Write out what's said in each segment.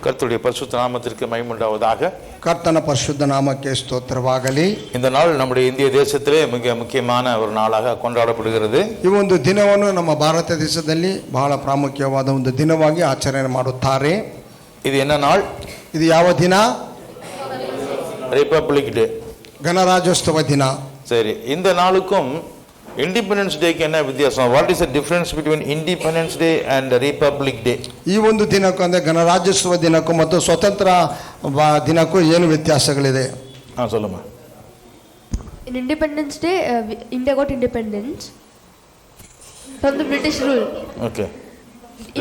கர்த்தருடைய பரிசுத்த நாமத்திற்கு மகிமை உண்டாவதாக. ಕರ್ತನ ಪರಿಶುದ್ಧ ನಾಮಕ್ಕೆ ಸ್ತೋತ್ರವಾಗಲಿ. இந்த நாள் நம்முடைய இந்திய தேசத்திலே மிக முக்கியமான ஒரு நாளாக கொண்டாடப்படுகிறது. ಈ ಒಂದು ದಿನವನ್ನು ನಮ್ಮ ಭಾರತ ದೇಶದಲ್ಲಿ ಬಹಳ ಪ್ರಾಮುಖ್ಯವಾದ ಒಂದು ದಿನವಾಗಿ ಆಚರಣೆ ಮಾಡುತ್ತಾರೆ. இது என்ன நாள்? ಇದು ಯಾವ ದಿನ? ரிபப்ளிக் டே, ಗಣರಾಜ್ಯೋತ್ಸವ ದಿನ. சரி, இந்த நாளுக்கும் ಇಂಡಿಪೆಂಡೆನ್ಸ್ ಡೇಗೆ என்ன ವ್ಯತ್ಯಾಸ? What is the difference between independence day and republic day? ಈ ಒಂದು ದಿನಕ್ಕೂ ಅಂದರೆ ಗಣರಾಜ್ಯೋತ್ಸವ ದಿನಕ್ಕೂ ಮತ್ತು ಸ್ವತಂತ್ರ ದಿನಕ್ಕೂ ಏನು ವ್ಯತ್ಯಾಸಗಳಿದೆ? சொல்லுமா. In Independence Day, India got independence from the British rule. Okay.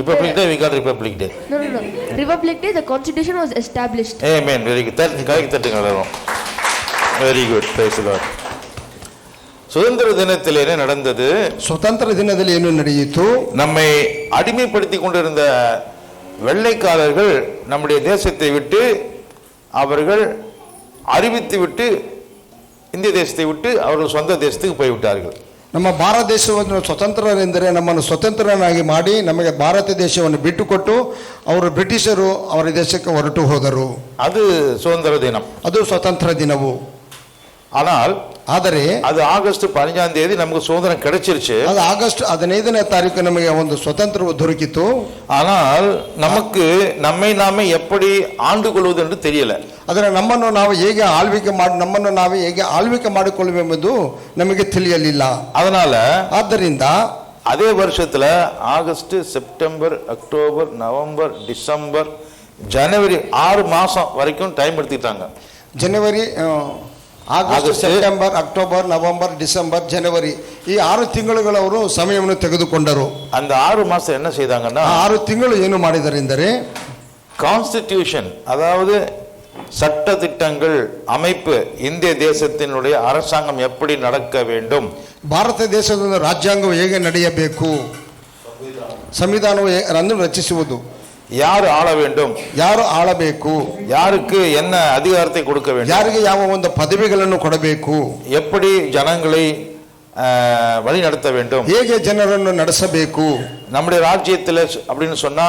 Republic Day, we got Republic Day. No. Republic Day, the Constitution was established. Amen. Very good. Very good. Praise the Lord. சுதந்திர தினத்தில் என்ன நடந்தது? ಸ್ವತಂತ್ರ ದಿನದಲ್ಲಿ ಏನು ನಡೆಯಿತು? நம்மை அடிமைப்படுத்தி கொண்டிருந்த வெள்ளைக்காரர்கள் நம்முடைய தேசத்தை விட்டு அவர்கள் அறிவித்து விட்டு இந்திய தேசத்தை விட்டு அவர்கள் சொந்த தேசத்துக்கு போய்விட்டார்கள். ನಮ್ಮ ಭಾರತ ದೇಶವನ್ನು ಸ್ವತಂತ್ರರೆಂದರೆ ನಮ್ಮನ್ನು ಸ್ವತಂತ್ರನಾಗಿ ಮಾಡಿ ನಮಗೆ ಭಾರತ ದೇಶವನ್ನು ಬಿಟ್ಟುಕೊಟ್ಟು ಅವರು ಬ್ರಿಟಿಷರು ಅವರ ದೇಶಕ್ಕೆ ಹೊರಟು ಹೋದರು. ಅದು சுதந்திர தினம், ಅದು ಸ್ವತಂತ್ರ ದಿನವು. ಆದರೆ ಅದು ಆಗಸ್ಟ್ 15ஆம் தேதி நமக்கு சுதந்திரம் கிடைச்சிருச்சு. ಅದು ಆಗಸ್ಟ್ 15ನೇ ತಾರೀಕು ನಮಗೆ ಒಂದು ಸ್ವತಂತ್ರವು ದೊರಕಿತು. ஆனால் நமக்கு நம்மை நாமே எப்படி ஆண்டு கொள்வது என்று தெரியல. ಆದರೆ ನಮ್ಮನ್ನು ನಾವು ಹೇಗೆ ಆಳ್ವಿಕೆ ಮಾಡಿಕೊಳ್ಳುವೆಂಬುದು ನಮಗೆ ತಿಳಿಯಲಿಲ್ಲ. ಆದ್ದರಿಂದ அதே வருஷத்துல August, September, October, November, December, ஜனவரி 6 மாசம் வரைக்கும் டைம் எடுத்துக்கிட்டாங்க. ಜನವರಿ, August, September, October, November, December, ಜನವರಿ ಈ 6 ತಿಂಗಳುಗಳವರು ಸಮಯವನ್ನು ತೆಗೆದುಕೊಂಡರು. அந்த 6 மாசம் என்ன செய்தாங்கன்னா 6 ತಿಂಗಳು ಏನು ಮಾಡಿದರೆಂದರೆ கான்ஸ்டிடியூஷன், அதாவது சட்ட திட்டங்கள், அமைப்பு, இந்திய தேசத்தினுடைய அரசாங்கம் எப்படி நடக்க வேண்டும், ಭಾರತ ದೇಶದ ರಾಜ್ಯಾಂಗವು ಹೇಗೆ ನಡೆಯಬೇಕು, ಸಂವಿಧಾನವನ್ನು ರಚಿಸುವುದು, யாரு ஆள வேண்டும், ಯಾರು ಆಳಬೇಕು, யாருக்கு என்ன அதிகாரத்தை கொடுக்க வேண்டும், ಯಾರಿಗೆ ಯಾವ ಒಂದು ಪದವಿಗಳನ್ನು ಕೊಡಬೇಕು, எப்படி ஜனங்களை வழி நடத்த வேண்டும், ಹೇಗೆ ಜನರನ್ನು ನಡೆಸಬೇಕು, நம்முடைய ராஜ்யத்தில் அப்படின்னு சொன்னா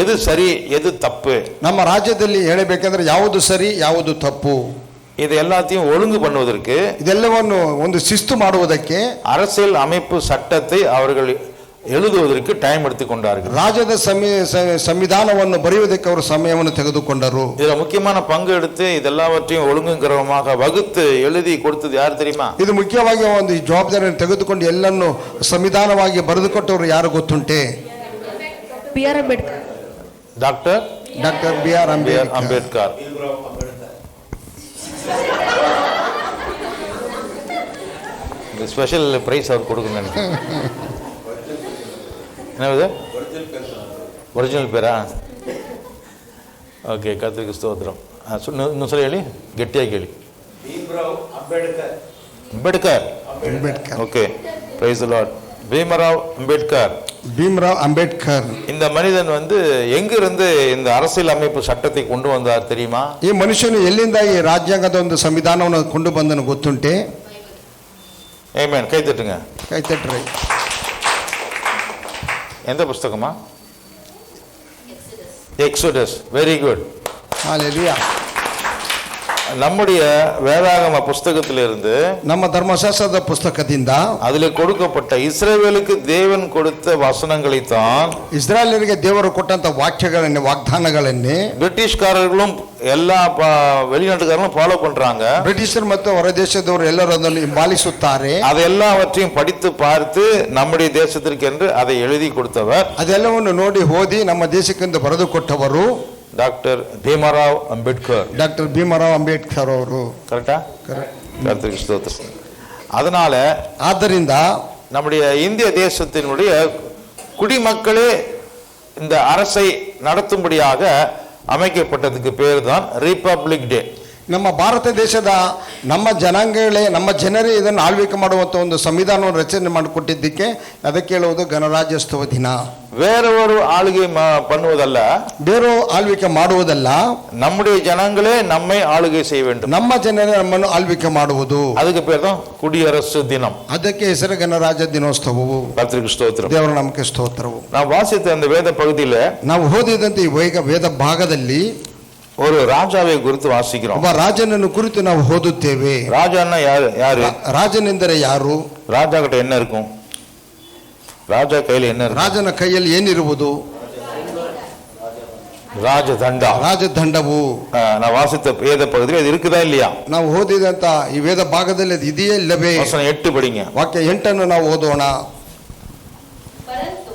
எது சரி எது தப்பு, ನಮ್ಮ ರಾಜ್ಯದಲ್ಲಿ ಹೇಳಬೇಕೆಂದ್ರೆ ಯಾವುದು ಸರಿ ಯಾವುದು ತಪ್ಪು, இது எல்லாத்தையும் ஒழுங்கு பண்ணுவதற்கு, ಇದೆಲ್ಲವನ್ನು ಒಂದು ಶಿಸ್ತು ಮಾಡುವುದಕ್ಕೆ அரசியல் அமைப்பு சட்டத்தை அவர்கள் எழுதுவதற்கு டைம் எடுத்துக்கொண்டார்கள். ರಾಜ್ಯದ ಸಂವಿಧಾನವನ್ನು ಬರೆಯುವುದಕ್ಕೆ ಅವರು ಸಮಯವನ್ನು ತೆಗೆದುಕೊಂಡರು. இதுல முக்கியமான பங்கு எடுத்து இதெல்லாவற்றையும் ஒழுங்குங்கிறவமாக வகுத்து எழுதி கொடுத்தது யார் தெரியுமா? ಇದು ಮುಖ್ಯವಾಗಿ ಒಂದು ಜವಾಬ್ದಾರಿಯನ್ನು ತೆಗೆದುಕೊಂಡು ಎಲ್ಲನ್ನು ಸಂವಿಧಾನವಾಗಿ ಬರೆದುಕೊಟ್ಟವರು ಯಾರು ಗೊತ್ತುಂಟೆ? B.R. Ambedkar. Doctor B.R. Ambedkar. இந்த ஸ்பெஷல் பிரைஸ் அவர் கொடுக்கணும். என்னது ஒரிಜಿನಲ್ பேரா? ಓಕೆ, ಕರ್ತನಿಗೆ ಸ್ತೋತ್ರ. ಇನ್ನೊಂದು ಸಲ ಹೇಳಿ, ಗಟ್ಟಿಯಾಗಿ ಹೇಳಿ. Ambedkar. Okay, price the Lord. Bhimrao Ambedkar. இந்த மனிதன் எங்கிருந்து இந்த அரசியல் அமைப்பு சட்டத்தை கொண்டு வந்தார் தெரியுமா? ಈ ಮನುಷ್ಯನು ಎಲ್ಲಿಂದ ಈ ರಾಜ್ಯಾಂಗದ ಒಂದು ಸಂವಿಧಾನವನ್ನು ಕೊಂಡು ಬಂದನು ಗೊತ್ತುಂಟೆ? ಆಮೆನ್. ಕೈ ತಟ್ಟುங்க. ಕೈ ತಟ್ಟರಿ. எந்த புஸ்தகமா? எக்ஸோடஸ். Very good. ஹalleluya. நம்முடைய வேதாகம புஸ்தகத்திலிருந்து, ನಮ್ಮ ಧರ್ಮಶಾಸ್ತ್ರದ ಪುಸ್ತಕದಿಂದ அதில் கொடுக்கப்பட்ட இஸ்ரவேலுக்கு தேவன் கொடுத்த வசனங்களை தான், ಇಸ್ರಾಯೇಲರಿಗೆ ದೇವರು ಕೊಟ್ಟಂತ ವಾಗ್ದಾನಗಳನ್ನೇ பிரிட்டிஷ்காரர்களும் எல்லா வெளிநாட்டுக்காரர்களும் ஃபாலோ பண்றாங்க. ಬ್ರಿಟಿಷರು ಮತ್ತು ಹೊರ ದೇಶದವರು ಎಲ್ಲರೂ ಅದನ್ನು ಹಿಂಬಾಲಿಸುತ್ತಾರೆ. ಅದೆಲ್ಲವற்றையும் படித்து பார்த்து நம்முடைய தேசத்திற்கு என்று அதை எழுதி கொடுத்தவர், ಅದೆಲ್ಲವನ್ನು ನೋಡಿ ಓದಿ ನಮ್ಮ ದೇಶಕ್ಕೆಂದು ಬರೆದು ಕೊಟ್ಟವರು டாக்டர் பீமராவ் அம்பேத்கர். ಅವರು. கரெக்டா? கர்த்தருக்கு ஸ்தோத்திரம். அதனால ಆದ್ದರಿಂದ நம்முடைய இந்திய தேசத்தினுடைய குடிமக்களே இந்த அரசை நடத்தும்படியாக அமைக்கப்பட்டதுக்கு பேர் தான் ரிபப்ளிக் டே. ನಮ್ಮ ಭಾರತ ದೇಶದ ನಮ್ಮ ಜನರೇ ಇದನ್ನು ಆಳ್ವಿಕೆ ಮಾಡುವಂಥ ಒಂದು ಸಂವಿಧಾನವನ್ನು ರಚನೆ ಮಾಡಿಕೊಟ್ಟಿದ್ದಕ್ಕೆ ಅದಕ್ಕೆ ಹೇಳುವುದು ಗಣರಾಜ್ಯೋತ್ಸವ ದಿನ. வேறொரு ஆளுகை பண்ணுவதல்ல, ಬೇರೆ ಆಳ್ವಿಕೆ ಮಾಡುವುದಲ್ಲ, நம்முடைய ஜனங்களே நம்மை ஆளுகை செய்ய வேண்டும். ನಮ್ಮ ಜನರೇ ನಮ್ಮನ್ನು ಆಳ್ವಿಕೆ ಮಾಡುವುದು. அதுக்கு பேர் தான் குடியரசு தினம். ಅದಕ್ಕೆ ಹೆಸರು ಗಣರಾಜ್ಯ ದಿನೋತ್ಸವವು. கர்த்தருக்கு ஸ்தோத்திரம். ದೇವರ ನಾಮಕ್ಕೆ ಸ್ತೋತ್ರವು. நான் வாசித்த அந்த வேத பகுதியில ನಾವು ಓದಿದಂತೆ ಈ ವೇದ ಭಾಗದಲ್ಲಿ ஒரு ராஜாவை குறித்து வாசிக்கிறோம். ಒಬ್ಬ ರಾಜನನ್ನು ಕುರಿತು ನಾವು ಓದುತ್ತೇವೆ. ராஜான்னா யாரு? ರಾಜನೆಂದರೆ ಯಾರು? ராஜா கிட்ட என்ன இருக்கும்? ராஜா கையில என்ன இருக்கும்? ರಾಜನ ಕೈಯಲ್ಲಿ ಏನಿರುವುದು? ರಾಜದಂಡ. ರಾಜದಂಡವು. நான் வாசித்த வேத பகுதியில் அது இருக்குதா இல்லையா? ನಾವು ಓದಿದಂತ ಈ ವೇದ ಭಾಗದಲ್ಲಿ ಅದು ಇದೆಯೇ ಇಲ್ಲವೇ? வசனம் 8 படிங்க. ವಾಕ್ಯ 8 ನಾವು ಓದೋಣ. परंतु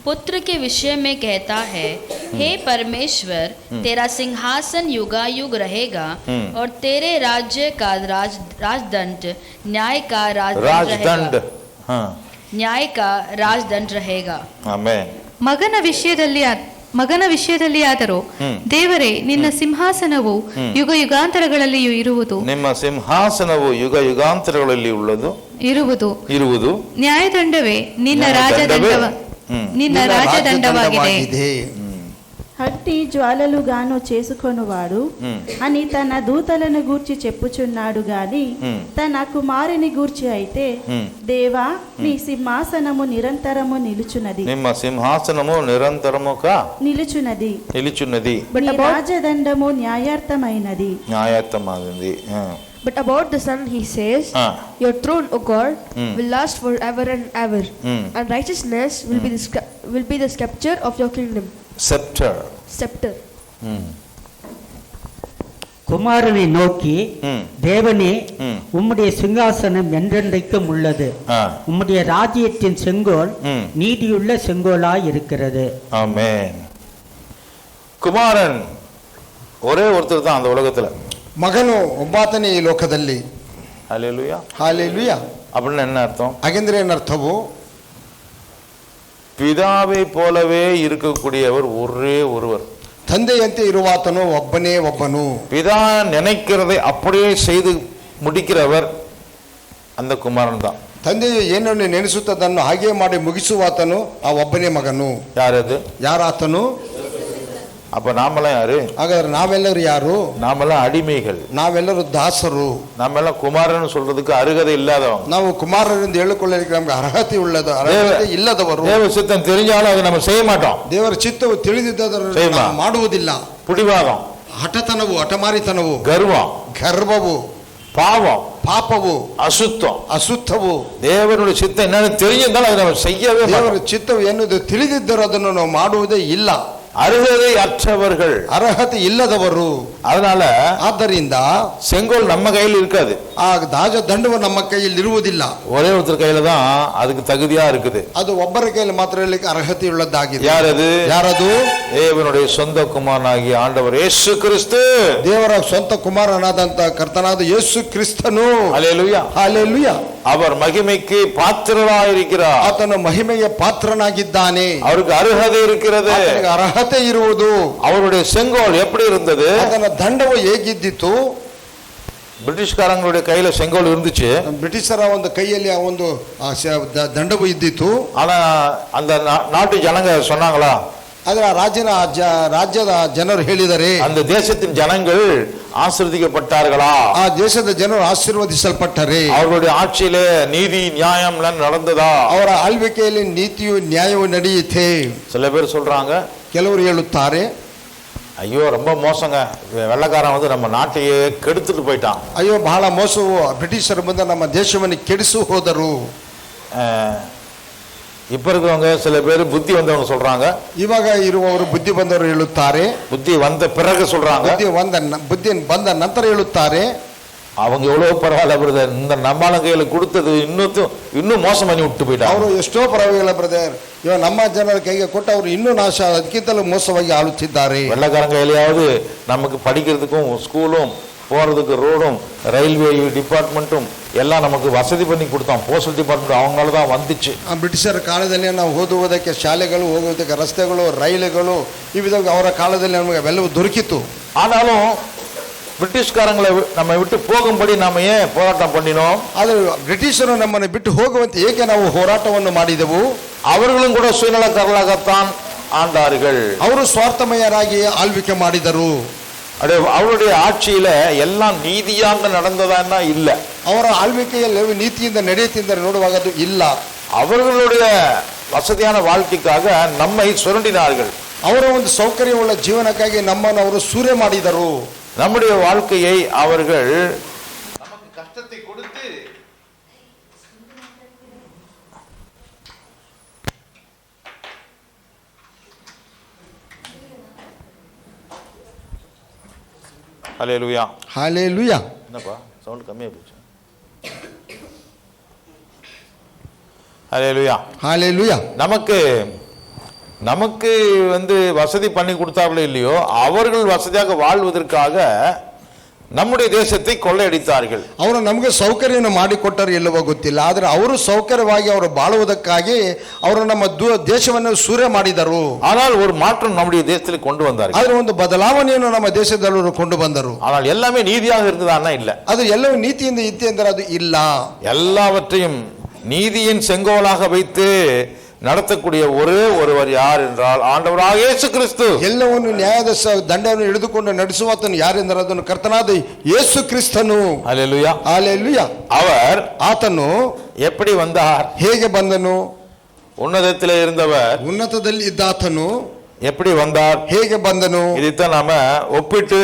पुत्र के विषय में कहता है, हे परमेश्वर, तेरा सिंहासन युगायुग रहेगा और तेरे राज्य का राजदंड न्याय का ರಾಜದಂಡ. न्याय का राजदंड रहेगा. ಆಮೆನ್. ಮಗನ ವಿಷಯದಲ್ಲಿ ಆದರೂ ದೇವರೇ, ನಿನ್ನ ಸಿಂಹಾಸನವು ಯುಗ ಯುಗಾಂತರಗಳಲ್ಲಿಯೂ ಇರುವುದು. ನಿಮ್ಮ ಸಿಂಹಾಸನವು ಯುಗ ಯುಗಾಂತರಗಳಲ್ಲಿ ಇರುವುದು. ನ್ಯಾಯದಂಡವೇ ನಿನ್ನ ರಾಜದಂಡವಾಗಿದೆ. అట్టి జ్వాలలుగాను చేసుకొనువాడు అని తన దూతలను గూర్చి చెప్పుచున్నాడు గాని తన కుమారుని గూర్చి అయితే, దేవా నీ సింహాసనము నిరంతరము నిలుచున్నది. ನಿಮ್ಮ ಸಿಂಹಾಸನము ನಿರಂತರముగా నిలుచున్నది. But నీ about రాజదండము న్యాయార్థమైనది. న్యాయార్థమైనది. But about the Son he says, your throne, O God, will last forever and ever, and righteousness will be the scepter of your kingdom. Scepter. குமாரனை நோக்கி, தேவனே, உம்முடைய சிங்காசனம் என்றென்றைக்கும் உள்ளது. உம்முடைய ராஜ்யத்தின் செங்கோல் நீதியுள்ள செங்கோலாய் இருக்கிறது. ஆமென். குமாரன் ஒரே ஒருத்தர் தான் அந்த உலகத்துல. ಮಗನು ಒಬ್ಬಾತನೇ ಈ ಲೋಕದಲ್ಲಿ. ஹல்லேலூயா. ಹಾಲೆಲೂಯಾ. அப்படின்னு என்ன அர்த்தம்? ಹಾಗೆಂದ್ರೆ ಏನರ್ಥವು? பிதாவை போலவே இருக்கக்கூடியவர் ஒரே ஒருவர். ತಂದೆಯಂತೆ ಇರುವಾತನು ಒಬ್ಬನೇ ಒಬ್ಬನು. பிதா நினைக்கிறதை அப்படியே செய்து முடிக்கிறவர் அந்த குமாரன் தான். ತಂದೆಯು ಏನನ್ನು ನೆನೆಸುತ್ತದನ್ನು ಹಾಗೆ ಮಾಡಿ ಮುಗಿಸುವಾತನು ಆ ಒಬ್ಬನೇ ಮಗನು. யாரது? ಯಾರಾತನು? அப்ப நாமெல்லாம் யாரு? ಹಾಗಾದ್ರೆ ನಾವೆಲ್ಲರೂ ಯಾರು? நாமெல்லாம் அடிமைகள். ನಾವೆಲ್ಲರೂ ದಾಸರು. நாமெல்லாம் குமாரன் சொல்றதுக்கு அருகதை இல்லாதவங்க. ನಾವು ಕುಮಾರರಿಂದ ಹೇಳಿಕೊಳ್ಳಲಿಕ್ಕೆ ನಮಗೆ ಅರ್ಹತೆ ಇಲ್ಲದವರು. தேவ சித்தம் தெரிஞ்சாலும் அதை நம்ம செய்ய மாட்டோம். ದೇವರ ಚಿತ್ತವು ತಿಳಿದಿದ್ದರೂ ಮಾಡುವುದಿಲ್ಲ. புடிவாதம், ಹಠತನವು, ಹಠಮಾರಿತನವು, ಗರ್ವವು, ಪಾಪವು, ಅಶುದ್ಧವು. தேவனுடைய சித்தம் என்னன்னு தெரிஞ்சிருந்தாலும் அதை நம்ம செய்யவே மாட்டோம். ದೇವರ ಚಿತ್ತವು ಎನ್ನುವುದು ತಿಳಿದಿದ್ದರೂ ಅದನ್ನು ನಾವು ಮಾಡುವುದೇ ಇಲ್ಲ. அருகதை அற்றவர்கள், ಅರ್ಹತೆ ಇಲ್ಲದವರು. அதனால ಆದ್ದರಿಂದ செங்கோல் நம்ம கையில் இருக்காது. ಆ ರಾಜದಂಡವು ನಮ್ಮ ಕೈಯಲ್ಲಿ ಇರುವುದಿಲ್ಲ. ஒரே ஒருத்தர் கையில தான் அதுக்கு தகுதியா இருக்குது. ಅದು ಒಬ್ಬರ ಕೈಯಲ್ಲಿ ಮಾತ್ರ ಹೇಳಲಿಕ್ಕೆ ಅರ್ಹತೆ ಉಳ್ಳದ್ದಾಗಿದೆ. ಯಾರದು? தேவனுடைய சொந்த குமாரனாகிய ஆண்டவர் இயேசு கிறிஸ்து. ದೇವರ ಸ್ವಂತ ಕುಮಾರನಾದಂತ ಕರ್ತನಾದ ಯೇಸು ಕ್ರಿಸ್ತನು. ஹல்லேலூயா. ஹல்லேலೂಯಾ. அவர் மகிமைக்கு பாத்திரராயிருக்கிறார். ಆತನು ಮಹಿಮೆಗೆ ಪಾತ್ರನಾಗಿದ್ದಾನೆ. அவருக்கு ಅರ್ಹತೆ இருக்கிறது. ಅರ್ಹತೆ ಇರುವುದು. அவருடைய செங்கோல் எப்படி இருந்தது? ಆತನ ದಂಡವು ಹೇಗಿದ್ದಿತು? பிரிட்டிஷ்காரங்களுடைய கையில செங்கோல் இருந்துச்சு. ಬ್ರಿಟಿಷರ ಒಂದು ಕೈಯಲ್ಲಿ ಆ ಒಂದು ದಂಡವು ಇದ್ದಿತ್ತು. ஆனா அந்த நாட்டு ஜனங்க சொன்னாங்களா? ಆದ್ರೆ ರಾಜ್ಯದ ಜನರು ಹೇಳಿದರೆ, அந்த தேசத்தின் ஜனங்கள் ஆசீர்வதிக்கப்பட்டார்களா? ಆ ದೇಶದ ಜನರು ಆಶೀರ್ವದಿಸಲ್ಪಟ್ಟರೆ? அவர்களுடைய ஆட்சியிலே நீதி நியாயம் நடந்ததா? ಅವರ ಆಳ್ವಿಕೆಯಲ್ಲಿ ನೀತಿಯು ನ್ಯಾಯವು ನಡೆಯುತ್ತೆ. சில பேர் சொல்றாங்க, ಕೆಲವರು ಹೇಳುತ್ತಾರೆ, ஐயோ ரொம்ப மோசங்க, வெள்ளக்காரன் வந்து நம்ம நாட்டையே கெடுத்துட்டு போயிட்டான். ಅಯ್ಯೋ ಬಹಳ ಮೋಸವು, ಬ್ರಿಟಿಷರು ಬಂದು ನಮ್ಮ ದೇಶವನ್ನು ಕೆಡಿಸಿ ಹೋದರು. இப்ப இருக்கிறவங்க சில பேர் புத்தி வந்தவங்க சொல்றாங்க, ಇವಾಗ ಇರುವವರು ಬುದ್ಧಿ ಬಂದವರು ಹೇಳುತ್ತಾರೆ, புத்தி வந்த பிறகு சொல்றாங்க, ಬುದ್ಧಿ ಬಂದ ನಂತರ ಹೇಳುತ್ತಾರೆ, அவங்க எவ்வளவு பரவாயில்ல பிரதர், இந்த நம்மால கையில கொடுத்தது இன்னும் மோசம் பண்ணி விட்டு போயிட்டாங்க. ಅವರು ಎಷ್ಟೋ ಪರವಾಗಿಲ್ಲ ಬ್ರದರ್, ಇವಾಗ ನಮ್ಮ ಜನರ ಕೈಗೆ ಕೊಟ್ಟು ಅವರು ಇನ್ನೂ ನಾಶ, ಅದಕ್ಕಿಂತಲೂ ಮೋಸವಾಗಿ ಆಳುತ್ತಿದ್ದಾರೆ. வெள்ளக்காரங்க கையிலாவது நமக்கு படிக்கிறதுக்கும் ஸ்கூலும் போறதுக்கு ரோடும் ரயில்வே டிபார்ட்மெண்ட்டும் எல்லாம் நமக்கு வசதி பண்ணி கொடுத்தோம். போஸ்டல் டிபார்ட்மெண்ட் அவங்களால தான் வந்துச்சு. ಬ್ರಿಟಿಷರ ಕಾಲದಲ್ಲಿ ನಾವು ಓದುವುದಕ್ಕೆ ಶಾಲೆಗಳು, ಹೋಗುವುದಕ್ಕೆ ರಸ್ತೆಗಳು, ರೈಲುಗಳು, ಈ ವಿಧ ಅವರ ಕಾಲದಲ್ಲಿ ನಮಗೆ ಅವೆಲ್ಲವೂ ದೊರಕಿತ್ತು. ஆனாலும் பிரிட்டிஷ்காரங்களை நம்ம விட்டு போகும்படி நாம ஏன் போராட்டம் பண்ணினோம்? ಆದರೆ ಬ್ರಿಟಿಷರು ನಮ್ಮನ್ನು ಬಿಟ್ಟು ಹೋಗುವಂತೆ ಏಕೆ ನಾವು ಹೋರಾಟವನ್ನು ಮಾಡಿದೆವು? அவர்களும் கூட சுயநலக்காரர்களாகத்தான் ஆண்டார்கள். ಅವರು ಸ್ವಾರ್ಥಮಯರಾಗಿ ಆಳ್ವಿಕೆ ಮಾಡಿದರು. அவருடைய ஆட்சியில எல்லாம் நீதியாக நடந்ததான்னா இல்ல. ಅವರ ಆಳ್ವಿಕೆಯಲ್ಲಿ ನೀತಿಯಿಂದ ನಡೆಯುತ್ತಿದ್ದರೆ ನೋಡುವಾಗ ಅದು ಇಲ್ಲ. அவர்களுடைய வசதியான வாழ்க்கைக்காக நம்மை சுரண்டினார்கள். ಅವರ ಒಂದು ಸೌಕರ್ಯವುಳ್ಳ ಜೀವನಕ್ಕಾಗಿ ನಮ್ಮನ್ನು ಅವರು ಸೂರೆ ಮಾಡಿದರು. நம்முடைய வாழ்க்கையை அவர்கள் நமக்கு கஷ்டத்தை கொடுத்து ஹல்லேலூயா. ஹல்லேலூயா. என்னப்பா சவுண்ட் கம்மியா போச்சு. ஹல்லேலூயா. ஹல்லேலூயா. நமக்கு வசதி பண்ணி கொடுத்தார்களோ இல்லையோ, அவர்கள் வசதியாக வாழ்வதற்காக நம்முடைய தேசத்தை கொள்ளையடித்தார்கள். ಅವರು ನಮಗೆ ಸೌಕರ್ಯವನ್ನು ಮಾಡಿಕೊಟ್ಟರು ಇಲ್ಲವೋ ಗೊತ್ತಿಲ್ಲ, ಆದರೆ ಅವರು ಸೌಕರ್ಯವಾಗಿ ಅವರು ಬಾಳುವುದಕ್ಕಾಗಿ ಅವರು ನಮ್ಮ ದೇಶವನ್ನು ಸೂರೆ ಮಾಡಿದರು. ஆனால் ஒரு மாற்றம் நம்முடைய தேசத்தில் கொண்டு வந்தார்கள். ಆದರೆ ಒಂದು ಬದಲಾವಣೆಯನ್ನು ನಮ್ಮ ದೇಶದಲ್ಲೂ ಕೊಂಡು ಬಂದರು. ஆனால் எல்லாமே நீதியாக இருந்ததானா இல்ல. ಅದು ಎಲ್ಲವೂ ನೀತಿಯಿಂದ ಇತ್ತೆ ಅಂದರೆ ಅದು ಇಲ್ಲ. எல்லாவற்றையும் நீதியின் செங்கோலாக வைத்து நடத்தக்கூடிய ஒரே ஒருவர் யார் என்றால் ஆண்டவராகிய இயேசு கிறிஸ்து. ಎಲ್ಲವನ್ನು ನ್ಯಾಯದ ದಂಡವನ್ನು ಹಿಡಿದುಕೊಂಡು ನಡೆಸುವಾತನು ಯಾರೆಂದರೆ ಅದನ್ನು ಕರ್ತನಾದ ಯೇಸು ಕ್ರಿಸ್ತನು. ஹல்லேலூயா. ஹல்லேலೂಯಾ. அவர் ಆತನು எப்படி வந்தார்? ಹೇಗೆ ಬಂದನು? உன்னதத்திலே இருந்தவர் ಉನ್ನತದಲ್ಲಿ ಇದ್ದಾತನು எப்படி வந்தார்? ಹೇಗೆ ಬಂದನು? இதைத்தான் நாம ஒப்பிட்டு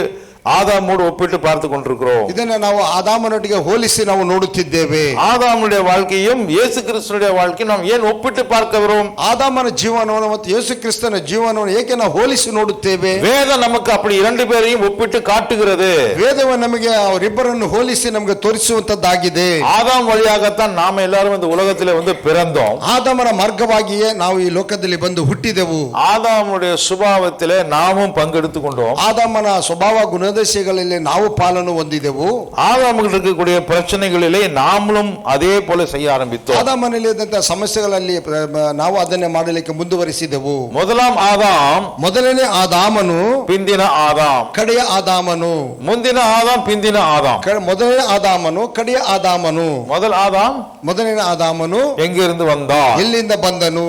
ஆதாமோடு ஒப்பிட்டு பார்த்து கொண்டிருக்கிறோம். ಇದನ್ನ ನಾವು ಆದಾಮನೊಟ್ಟಿಗೆ ಹೋಲಿಸಿ ನಾವು ನೋಡುತ್ತಿದ್ದೇವೆ. ஆதாமுடைய வாழ்க்கையும் இயேசு கிறிஸ்துடைய வாழ்க்கையும் நாம் ஏன் ஒப்பிட்டு பார்க்கிறோம்? ಆದಾಮನ ಜೀವನವನ್ನು ಮತ್ತು ಯೇಸು ಕ್ರಿಸ್ತನ ಜೀವನವನ್ನು ಏಕೆ ನಾವು ಹೋಲಿಸಿ ನೋಡುತ್ತೇವೆ? வேதம் நமக்கு அப்படி இரண்டு பேரையும் ஒப்பிட்டு ಕಾಟುகிறது. ವೇದವು ನಮಗೆ ಅವರಿಬ್ಬರನ್ನು ಹೋಲಿಸಿ ನಮಗೆ ತೋರಿಸುವಂತದ್ದಾಗಿದೆ. ஆதாம் வழியாகத்தான் நாம எல்லாரும் இந்த உலகத்திலே பிறந்தோம். ಆದಾಮನ ಮಾರ್ಗವಾಗಿಯೇ ನಾವು ಈ ಲೋಕದಲ್ಲಿ ಬಂದು ಹುಟ್ಟಿದೆವು. ஆதாமுடைய சுபாவத்திலே நாமும் பங்கெடுத்து கொண்டோம். ಆದಾಮನ ಸ್ವಭಾವ ಗುಣದಶೆಗಳಲ್ಲಿ ನಾವು ಪಾಲನ್ನು ಹೊಂದಿದೆವು. ஆதாமுக்கு இருக்கக்கூடிய பிரச்சனைகளிலே நாமளும் அதே போல செய்ய ஆரம்பித்தோம். ಆದಾಮನಲ್ಲಿ ಇದ್ದಂತಹ ಸಮಸ್ಯೆಗಳಲ್ಲಿ ನಾವು ಅದನ್ನೇ ಮಾಡಲಿಕ್ಕೆ ಮುಂದುವರಿಸಿದೆವು. ಮೊದಲನೇ ಆದಾಮನು ಪಿಂದಿನ ಆದಾಮ್, ಕಡೆಯ ಆದಾಮನು. ಮುಂದಿನ ಆದಾಮ್, ಪಿಂದಿನ ಆದಾಮ್. ಮೊದಲನೇ ಆದಾಮನು, ಕಡೆಯ ಆದಾಮನು. ಮೊದಲನೇ ಆದಾಮನು எங்கிருந்து வந்தான்? ಎಲ್ಲಿಂದ ಬಂದನು?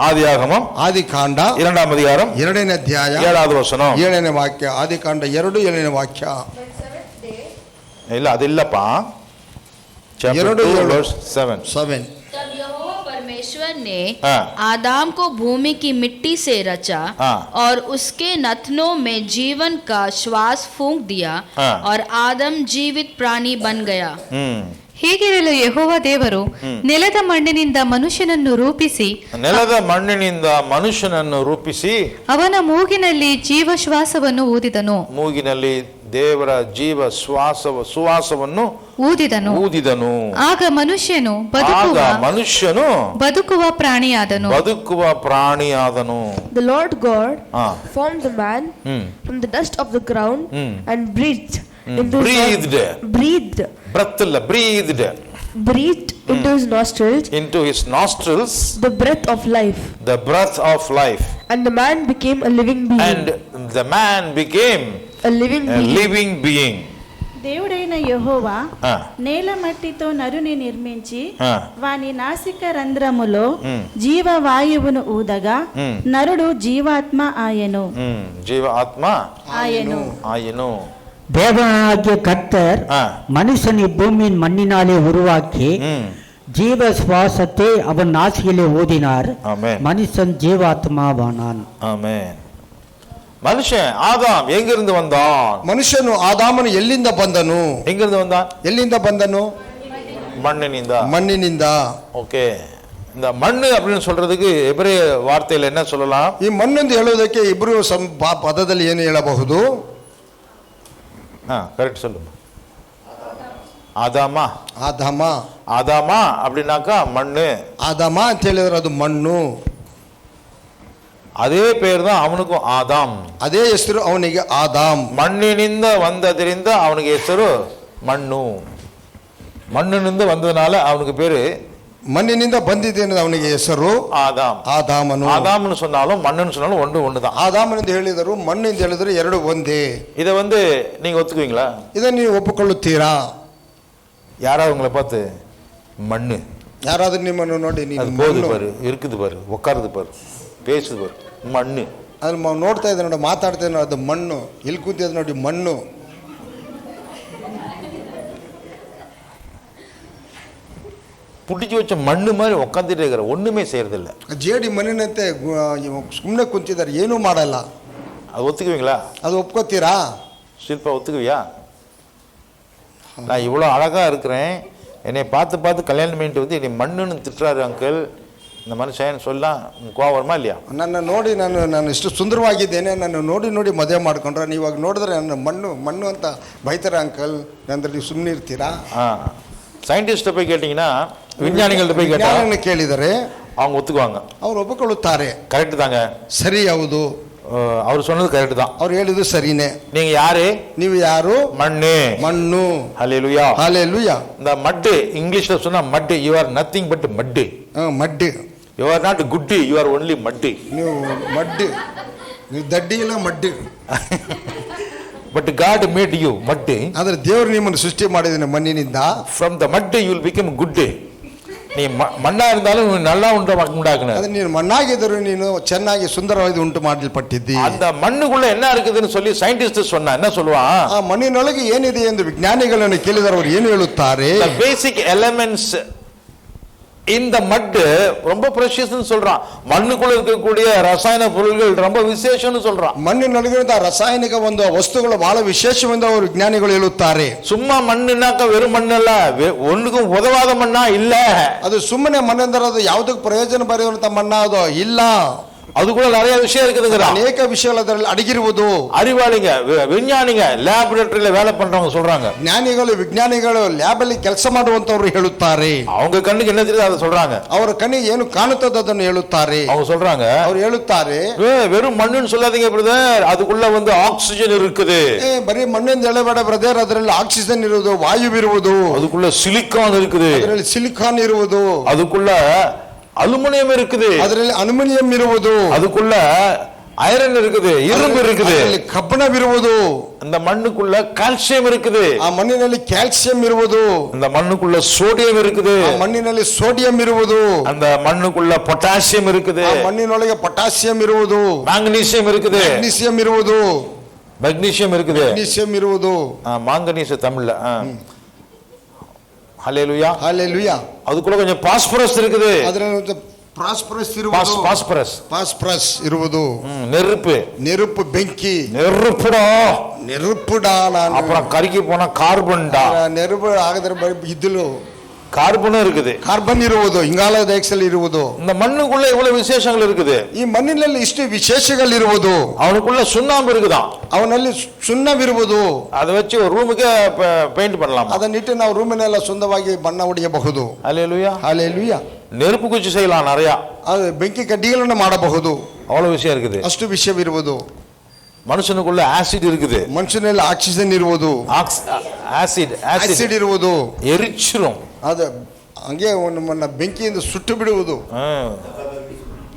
ஆதியாகமம் ಆದಿಕಾಂಡ 2ನೇ ಅಧ್ಯಾಯ 2ನೇ ಅಧ್ಯಾಯ 7வது ವಚனம் 7ನೇ ವಾಕ್ಯ. ಆದಿಕಾಂಡ 2 7ನೇ ವಾಕ್ಯ. ಇಲ್ಲ ಅದಿಲ್ಲಪ್ಪ. 2:7. तब यहोवा परमेश्वर ने आदाम को भूमि की मिट्टी से रचा और उसके नथनों में जीवन का श्वास फूंक दिया और आदम जीवित प्राणी बन गया. ಹೀಗಿರಲು ಯೆಹೋವ ದೇವರು ನೆಲದ ಮಣ್ಣಿನಿಂದ ಮನುಷ್ಯನನ್ನು ರೂಪಿಸಿ ಅವನ ಮೂಗಿನಲ್ಲಿ ಜೀವಶ್ವಾಸವನ್ನು ಊದಿದನು. ಮೂಗಿನಲ್ಲಿ ದೇವರ ಜೀವ ಸುವಾಸವನ್ನು ಊದಿದನು. ಆಗ ಮನುಷ್ಯನು ಬದುಕುವ ಪ್ರಾಣಿಯಾದನು. The Lord God formed the man from the dust of the ground and breathed into his nostrils the breath of life, and the man became a living being. దేవుడైన యెహోవా నేల మట్టితో నరుని నిర్మించి వాని నాసిక రంధ్రములో జీవవాయువును ఊదగా నరుడు జీవాత్మ ఆయెను. தேவனாகிய கர்த்தர் மனுஷன் இப்பூமியின் மண்ணினாலே உருவாக்கி ஜீவ சுவாசத்தை அவன் நாசியிலே ஊதினார். மனுஷன் ஜீவாத்மாவானான். மனுஷன் ஆதாம் எங்கிருந்து வந்தான்? ಮನುಷ್ಯನು ಆದಾಮನು ಎಲ್ಲಿಂದ ಬಂದನು? எங்கிருந்து வந்தான்? ಎಲ್ಲಿಂದ ಬಂದನು? ಮಣ್ಣಿನಿಂದ. ಓಕೆ. இந்த மண்ணு அப்படின்னு சொல்றதுக்கு எபிரேய வார்த்தையில என்ன சொல்லலாம்? ಈ ಮಣ್ಣು ಎಂದು ಹೇಳುವುದಕ್ಕೆ ಇಬ್ರು ಪದದಲ್ಲಿ ಏನು ಹೇಳಬಹುದು? கரெக்ட் சொல்லுங்க. ಆದಾಮ அப்படின்னாக்கா மண்ணு. ಆದಾಮ ಅಂತ ಹೇಳಿದ್ರೆ ಅದು ಮಣ್ಣು. ಅದೇ ಪೇರು தான் ಅವನಿಗೂ ಆದಾಮ್. ಅದೇ ಹೆಸರು ಅವನಿಗೆ ಆದಾಮ್. ಮಣ್ಣಿನಿಂದ ಬಂದದ್ರಿಂದ ಅವನಿಗೆ ಹೆಸರು ಮಣ್ಣು. ಮಣ್ಣಿನಿಂದ ಬಂದದனால ಅವನಿಗೆ பேரு ಮಣ್ಣಿನಿಂದ ಬಂದಿದ್ದೇನೆ ಅವನಿಗೆ ಹೆಸರು ಆದಾಮನು. ಆದಾಮನು சொன்னாலும் மண்ணுன்னு சொன்னாலும் ஒண்ணுதான். ಆದಾಮನಿಂದ ಹೇಳಿದರು, ಮಣ್ಣಿಂದ ಹೇಳಿದ್ರು ಎರಡು ಒಂದೇ. இதை நீங்க ஒத்துக்குவீங்களா? ಇದನ್ನು ನೀವು ಒಪ್ಪಿಕೊಳ್ಳುತ್ತೀರಾ? யாராவது உங்களை பார்த்து மண்ணு ಯಾರಾದ್ರೂ ನಿಮ್ಮನ್ನು ನೋಡಿ ನೀನು அது போகுது ಮಣ್ಣು. பாரு, இருக்குது பாரு, உட்காருது பாரு, பேசுது பாரு, மண்ணு. ಅದು ನೋಡ್ತಾ ಇದ್ದೆ ನೋಡಿ, ಮಾತಾಡ್ತಾ ಇದ್ದೆ ನೋಡಿ, ಅದು ಮಣ್ಣು. ಇಲ್ಲಿ ಕೂತಿದ್ದು ನೋಡಿ ಮಣ್ಣು. புடிச்சு வச்ச மண்ணு மாதிரி உட்காந்துட்டே இருக்கிற, ஒண்ணுமே செய்யறதில்ல. ಜೇಡಿ ಮಣ್ಣಿನಂತೆ ಸುಮ್ಮನೆ ಕುಂತಿದ್ದಾರೆ, ಏನೂ ಮಾಡಲ್ಲ. அது ஒத்துக்குவீங்களா? ಅದು ಒಪ್ಕೋತೀರಾ? ஷில்பா ஒத்துக்குவியா? நான் இவ்வளோ அழகா இருக்கிறேன், என்னை பார்த்து பார்த்து கல்யாணம் பண்ணிட்டு வந்து என்னை மண்ணுன்னு திட்டுறாரு அங்கிள், இந்த மனுஷன் சொல்லலாம், கோவம் வருமா இல்லையா? ನನ್ನ ನೋಡಿ ನಾನು ಇಷ್ಟು ಸುಂದರವಾಗಿದ್ದೇನೆ, ನನ್ನ ನೋಡಿ ನೋಡಿ ಮದುವೆ ಮಾಡ್ಕೊಂಡ್ರೆ ನೀವಾಗ ನೋಡಿದ್ರೆ ನನ್ನ ಮಣ್ಣು ಮಣ್ಣು ಅಂತ ಬೈತಾರೆ ಅಂಕಲ್ ಅಂದ್ರೆ ನೀವು ಸುಮ್ಮನೆ ಇರ್ತೀರಾ? சயின்டிஸ்ட்டை போய் கேட்டிங்கன்னா, விஞ்ஞானிகள்கிட்ட போய் கேட்டால் ಕೇಳಿದರೆ அவங்க ஒத்துக்குவாங்க, ಅವ್ರು ಒಪ್ಪಿಕೊಳ್ಳುತ್ತಾರೆ. கரெக்டு தாங்க, ಸರಿ ಹೌದು, அவர் சொன்னது கரெக்டு தான். ಅವ್ರು ಹೇಳಿದ್ದು ಸರಿನೇ. நீங்க யாரு? ನೀವು ಯಾರು? மண்ணு. ಮಣ್ಣು. ஹல்லேலூயா. ஹல்லேலூயா. இந்த மட்டு இங்கிலீஷ்ல சொன்னா மட்டு, யூ ஆர் நத்திங் பட் மட்டு. ಮಡ್ಡಿ. You are not good, you are only மட்டு. ನೀವು ಮಡ್ಡಿ, ನೀವು ದಡ್ಡಿ ಇಲ್ಲ ಮಡ್ಡಿ. பட் காட் மேட் யூ மட்டு. ಆದ್ರೆ ದೇವರು ನಿಮ್ಮನ್ನು ಸೃಷ್ಟಿ ಮಾಡಿದ್ದಾನೆ ಮಣ್ಣಿನಿಂದ. ஃப்ரம் த மட்டு யூ வில் பிகம் குட். நீ மண்ணா இருந்தாலும் நல்லா உண்டாக்கணும். ಅದು ನೀನು ಮಣ್ಣಾಗಿದ್ದರೂ ನೀನು ಚೆನ್ನಾಗಿ ಸುಂದರವಾಗಿ ಉಂಟು ಮಾಡಲ್ಪಟ್ಟಿದ್ದಿ. அந்த மண்ணுக்குள்ள என்ன இருக்குதுன்னு சொல்லி சயின்டிஸ்ட் சொன்னா என்ன சொல்லுவான்? ಆ ಮಣ್ಣಿನೊಳಗೆ ಏನಿದೆ ಎಂದು ವಿಜ್ಞಾನಿಗಳನ್ನು ಕೇಳಿದರೆ ಅವರು ಏನು ಹೇಳುತ್ತಾರೆ? the basic elements இந்த மட்டு ரொம்ப பிரஷியஸ்னு சொல்றான். மண்ணுக்குள்ள இருக்கக்கூடிய ரசாயன பொருட்கள் ரொம்ப விசேஷம்னு சொல்றான். ಮಣ್ಣಿನೊಳಗಿರುವ ರಾಸಾಯನಿಕ ಒಂದು ವಸ್ತುಗಳು ಬಹಳ ವಿಶೇಷವೆಂದು ಅವರು ವಿಜ್ಞಾನಿಗಳು ಹೇಳುತ್ತಾರೆ. சும்மா மண்ணுனாக்க வெறும் மண்ணு இல்ல, ஒண்ணுக்கும் உதவாத மண்ணா இல்ல. ಅದು ಸುಮ್ಮನೆ ಮಣ್ಣೆಂದರೆ ಅದು ಯಾವುದಕ್ಕೆ ಪ್ರಯೋಜನ ಬರೆಯುವಂತ ಮಣ್ಣ ಅದು ಇಲ್ಲ. அதுக்குள்ள நிறைய விஷயம் இருக்குதுங்கற, ಅನೇಕ ವಿಷಯಗಳು ಅದರಲ್ಲಿ ಅಡಗಿರುವುದು. அறிவாளிங்க, விஞ்ஞானிங்க, ಲ್ಯಾಬೊರೇಟರಿயில வேலை பண்றவங்க சொல்றாங்க. ಜ್ಞಾನಿಗಳು ವಿಜ್ಞಾನಿಗಳು ಲ್ಯಾಬ್ ಅಲ್ಲಿ ಕೆಲಸ ಮಾಡುವಂತವರು ಹೇಳುತ್ತಾರೆ. அவங்க கண்ணுக்கு என்ன தெரியுது அதை சொல்றாங்க. ಅವರ ಕಣ್ಣಿಗೆ ಏನು ಕಾಣುತ್ತದೆ ಅದನ್ನು ಹೇಳುತ್ತಾರೆ. அவங்க சொல்றாங்க, ಅವರು ಹೇಳುತ್ತಾರೆ, வெறும் மண்ணுன்னு சொல்லாதீங்க பிரதர், அதுக்குள்ள வந்து ஆக்சிஜன் இருக்குது. ಬರೀ ಮಣ್ಣೆಂದು ಹೇಳಬೇಡ ಬ್ರದರ್, ಅದರಲ್ಲಿ ಆಕ್ಸಿಜನ್ ಇರುವುದು, ವಾಯುವಿರುವುದು, அதுக்குள்ள ಸಿಲಿಕಾನ್ இருக்குது, ಅದರಲ್ಲಿ ಸಿಲಿಕಾನ್ ಇರುವುದು, அதுக்குள்ள அலுமினியம் இருக்குது, ಅದರಲ್ಲಿ ಅಲ್ಯೂಮಿನಿಯಂ ಇರುವುದು, அதுக்குள்ள ஐரன் இருக்குது, இரும்பு இருக்குது, ಕಬ್ಬಿಣವಿರುವುದು, அந்த மண்ணுக்குள்ள கால்சியம் இருக்குது, ಆ ಮಣ್ಣಿನಲ್ಲಿ ಕ್ಯಾಲ್ಸಿಯಂ ಇರುವುದು, அந்த மண்ணுக்குள்ள சோடியம் இருக்குது, ಆ ಮಣ್ಣಿನಲ್ಲಿ ಸೋಡಿಯಂ ಇರುವುದು, அந்த மண்ணுக்குள்ள பொட்டாசியம் இருக்குது, ಆ ಮಣ್ಣಿನೊಳಗೆ பொட்டாசியம் ಇರುವುದು, மாங்கனீசியம் இருக்குது, ಮೆಗ್ನೀಸಿಯಂ ಇರುವುದು, மெக்னீசியம் இருக்குது, ಮೆಗ್ನೀಸಿಯಂ ಇರುವುದು, மாங்கனீஸ் தமிழ்ல. ஹல்லேலூயா. ஹல்லேலூயா. அதுக்குள்ள கொஞ்சம் பாஸ்பரஸ் இருக்குது, ಅದರಲ್ಲಿ ಪ್ರಾಸ್ಪರಸ್ ಇರುವುದು, ಪಾಸ್ಪರಸ್ ಇರುವುದು, நெருப்பு, ನೆರುಪು ಬೆಂಕಿ, நெருப்புடா, ನೆರುಪುಡಾ, அப்புறம் கருகி போனா கார்பன்டா, ನೆರುಪು ಆಗದ್ರೆ ಇದ್ದಲು, கார்பனும் இருக்குது, ಕಾರ್ಬನ್ ಇರುವುದು, ಇಂಗಾಲ ಡೈಆಕ್ಸೈಡ್ ಇರುವುದು. இந்த மண்ணுக்குள்ள இவ்வளவு விசேஷங்கள் இருக்குது. ಈ ಮಣ್ಣಿನಲ್ಲಿ ಇಷ್ಟು ವಿಶೇಷಗಳಿರುವುದು. அவனுக்குள்ள சுண்ணாம்பு இருக்குதான், ಅವನಲ್ಲಿ ಸುಣ್ಣವಿರುವುದು. அதை வச்சு ஒரு ரூமுக்கு பெயிண்ட் பண்ணலாம். ಅದನ್ನಿಟ್ಟು ನಾವು ರೂಮಿನೆಲ್ಲ ಸುಂದರವಾಗಿ ಬಣ್ಣ ಹೊಡೆಯಬಹುದು. ஹல்லேலூயா. ஹல்லேலೂயா. நெருப்பு குச்சி செய்யலாம் நிறைய, ಅದು ಬೆಂಕಿ ಕಡ್ಡಿಗಳನ್ನು ಮಾಡಬಹುದು. அவ்வளவு விஷயம் இருக்குது. ಅಷ್ಟು ವಿಷಯವಿರುವುದು. மனுஷனுக்குள்ள ஆசிட் இருக்குது, ಮನುಷ್ಯನಲ್ಲಿ ಆಕ್ಸಿಜನ್ ಇರುವುದು, ಆಸಿಡ್ ಇರುವುದು, எரிச்சிரும், ಅದು ಹಂಗೆ ನಮ್ಮನ್ನ ಬೆಂಕಿಯಿಂದ ಸುಟ್ಟು ಬಿಡುವುದು,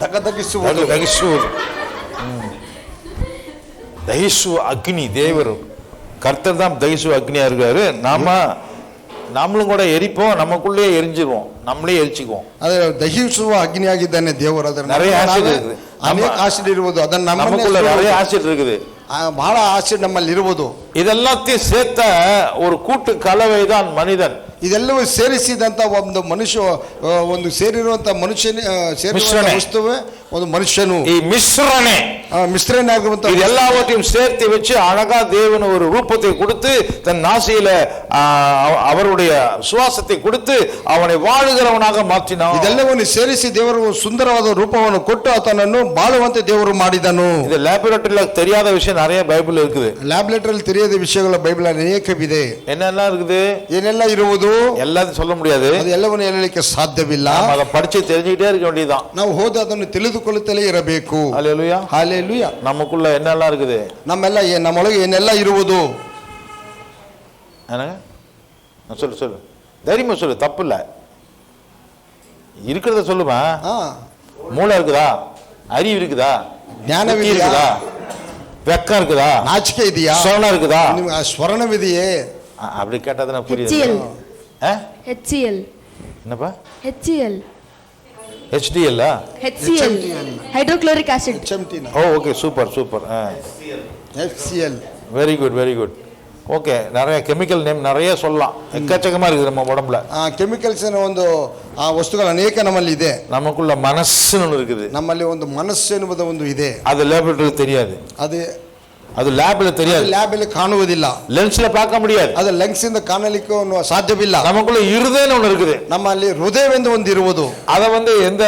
ತಗದಗಿಸುವುದು, தகிசுவ அக்னி. தேவர் கர்த்தர் தான் தகிசுவ அக்னியா இருக்காரு. நாமளும் கூட எரிப்போம், நமக்குள்ளே எரிஞ்சிருவோம், நம்மளே எரிச்சுக்குவோம். ಅದು ದಹಿಸುವ ಅಗ್ನಿಯಾಗಿದ್ದಾನೆ ದೇವರು. ಅದರ நிறைய ஆசிட் இருக்குது, ಅನೇಕ ಆಸಿಡ್ ಇರುವುದು. ಅದನ್ನ நமக்குள்ள நிறைய ஆசிட் இருக்குது, ಬಹಳ ಆಸಿಡ್ ನಮ್ಮಲ್ಲಿ ಇರುವುದು. இதெல்லாத்தையும் சேர்த்த ஒரு கூட்டு கலவை தான் மனிதன். ಇದೆಲ್ಲವೂ ಸೇರಿಸಿದಂತ ಒಂದು ಮನುಷ್ಯ, ಒಂದು ಸೇರಿರುವಂತ ಮನುಷ್ಯನೇ, ಸೇರಿರುವಂತ ವಸ್ತುವೇ ಒಂದು ಮನುಷ್ಯನು. ಈ ಮಿಶ್ರಣೆ, ಮಿಶ್ರಣ ಆಗುವಂತ இது எல்லாவற்றையும் சேர்த்து வச்சு அழகா தேவன் ஒரு ரூபத்தை கொடுத்து தன் நாசியில அவருடைய சுவாசத்தை கொடுத்து அவனை வாழுகிறவனாக மாற்றினான். ಇದೆಲ್ಲವನ್ನು ಸೇರಿಸಿ ದೇವರು ಸುಂದರವಾದ ರೂಪವನ್ನು ಕೊಟ್ಟು ಆತನನ್ನು ಬಾಳುವಂತೆ ದೇವರು ಮಾಡಿದನು. இது ಲ್ಯಾಬೊರೇಟರಿயில தெரியாத விஷயம் நிறைய பைபிள் இருக்குது. ಲ್ಯಾಬೊರೇಟರಿಯಲ್ಲಿ ತಿಳಿಯದ ವಿಷಯಗಳು ಬೈಬಲ್ ಅನೇಕವಿದೆ. என்னெல்லாம் இருக்குது, ಏನೆಲ್ಲ ಇರುವುದು, எல்லாத்தையும் சொல்ல முடியாது, ಅದು ಎಲ್ಲವನ್ನು ಹೇಳಲಿಕ್ಕೆ ಸಾಧ್ಯವಿಲ್ಲ. அதை படிச்சு தெரிஞ்சுக்கிட்டே இருக்க வேண்டியதுதான். ನಾವು ಹೋದ ಅದನ್ನು ತಿಳಿದುಕೊಳ್ಳುತ್ತಲೇ ಇರಬೇಕು. ஹல்லேலூயா. ஹல்லேலூயா. நமக்குள்ள என்னெல்லாம் இருக்குது, ನಮ್ಮೊಳಗೆ ಏನೆಲ್ಲ ಇರುವುದು. சொல்லு சொல்லு, தைரியமா சொல்லு, தப்பு இல்ல, இருக்கிறத சொல்லுமா. மூளை இருக்குதா, அறிவு இருக்குதா, ಜ್ಞಾನ இருக்குதா, வெக்கம் இருக்குதா, ನಾಚಿಕೆ ಇದೆಯಾ, ಸ್ವರ್ಣ இருக்குதா, ಸ್ವರ್ಣವಿದೆಯೇ? அப்படி கேட்டா புரியுது. HCL. என்னப்பா? HCl. HDL HCl. Hydrochloric acid. HMT oh okay, super super. HCl. Very good very good. Okay, நிறைய ಕೆಮಿಕಲ್ ನೇಮ್ நிறைய சொல்லலாம், ಎಕ್ಕಚಕமாக இருக்குது ನಮ್ಮ உடம்புல. ಕೆಮಿಕಲ್ಸ್ ಒಂದು ಆ ವಸ್ತುಗಳು ಅನೇಕ ನಮ್ಮಲ್ಲಿ ಇದೆ. நமக்குள்ள மனசுன்னு இருக்குது, ನಮ್ಮಲ್ಲಿ ಒಂದು ಮನಸ್ಸು ಎನ್ನುವುದು ಒಂದು ಇದೆ. ಅದು ಲ್ಯಾಬ್ರೇಟರಿಗೆ தெரியாது, ಅದು ಲ್ಯಾಬ್ல தெரியாது, ಲ್ಯಾಬಲ್ಲಿ ಕಾಣುವುದಿಲ್ಲ, ಲೆನ್ಸ್ல பார்க்க முடியாது, ಅದು ಲೆನ್ಸ್ ಇಂದ ಕಾಣಲಿಕ್ಕೆ ಸಾಧ್ಯವಿಲ್ಲ. நமக்குள்ள இருதயம்னு ஒன்று இருக்குது, ನಮ್ಮಲ್ಲಿ ಹೃದಯವೆಂದು ಒಂದು ಇರುವುದು, அதை எந்த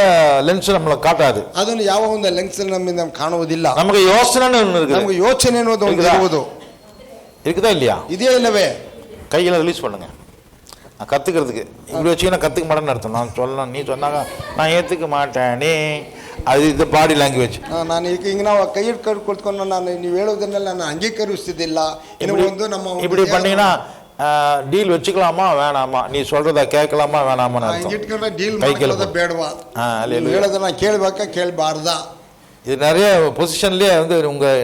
ಲೆನ್ಸ್ நம்மள ಕಾಟಾது, ಅದನ್ನು ಯಾವ ಒಂದು ಲೆನ್ಸ್ ನಮ್ಮಿಂದ ಕಾಣುವುದಿಲ್ಲ. நமக்கு யோசனைன்னு ஒன்று இருக்குது, ನಮಗೆ ಯೋಚನೆ ಎನ್ನುವುದು ಒಂದು ಇರುವುದು. இருக்குதா இல்லையா? இதே இல்லவே? கையில் ரிலீஸ் பண்ணுங்க. நான் கற்றுக்கிறதுக்கு இப்படி வச்சுக்கினா கற்றுக்க மாட்டேன்னு அர்த்தம். நான் சொல்லலாம், நீ சொன்னாங்க நான் ஏற்றுக்க மாட்டேனே, ಅದು ಇದು ಬಾಡಿ ಲ್ಯಾಂಗ್ವೇಜ್. ನಾನು ಈಗ ಹಿಂಗೆ ನಾವು ಕೈ ಇಟ್ಕೊಂಡು ಕುಳಿತುಕೊಂಡು ನಾನು ನೀವು ಹೇಳೋದನ್ನೆಲ್ಲ ನಾನು ಅಂಗೀಕರಿಸ್ತಿದ್ದಿಲ್ಲ. ಒಂದು ನಮ್ಮ இப்படி பண்ணீங்கன்னா ಡೀಲ್ வச்சுக்கலாமா வேணாமா, நீ சொல்றத கேட்கலாமா வேணாமா ಇಟ್ಕೊಂಡ್ರೆ ಡೀಲ್ ಮಾಡೋದ ಬೇಡವಾ, ಹೇಳೋದನ್ನ ಕೇಳಬೇಕಾ ಕೇಳಬಾರ್ದಾ? இது நிறைய பொசிஷன்லயே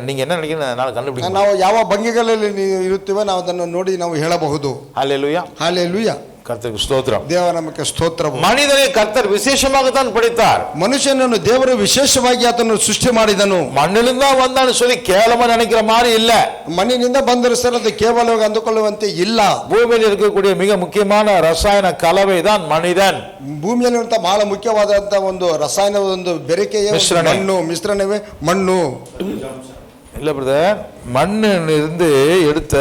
நீங்க என்ன நினைக்கிறீங்க நான் கண்டுபிடிக்க. ನಾವು ಯಾವ ಭಂಗಿಗಳಲ್ಲಿ ಇರುತ್ತೇವೆ ನಾವು ಅದನ್ನು ನೋಡಿ ನಾವು ಹೇಳಬಹುದು. ஹல்லேலூயா ஹல்லேலூயா. கர்த்தருக்கு ஸ்தோத்திரம். ದೇವ ನಮಗೆ ಸ್ತೋತ್ರ. மனிதனை கர்த்தர் விசேஷமாக தான் படைத்தார். ಮನುಷ್ಯನನ್ನು ದೇವರು ವಿಶೇಷವಾಗಿ ಆತನು ಸೃಷ್ಟಿ ಮಾಡಿದನು. ಮಣ್ಣಿನಿಂದ ಬಂದಾನು சொல்லி ಕೇವಲ நினைக்கிற மாதிரி இல்ல. ಮಣ್ಣಿನಿಂದ ಬಂದರೂ ಸರ್ ಅದು ಕೇವಲವಾಗಿ ಅಂದುಕೊಳ್ಳುವಂತೆ ಇಲ್ಲ. ಭೂಮಿಯಲ್ಲಿ இருக்கக்கூடிய மிக முக்கியமான ரசாயன கலவை தான் மனிதன். ಭೂಮಿಯಲ್ಲಿರುವಂತ ಬಹಳ ಮುಖ್ಯವಾದಂತ ಒಂದು ರಸಾಯನ ಒಂದು ಬೆರೆಕೆಯ ಮಣ್ಣು, ಮಿಶ್ರಣವೇ ಮಣ್ಣು. இல்ல பிரதர், மண்ணிலிருந்து எடுத்த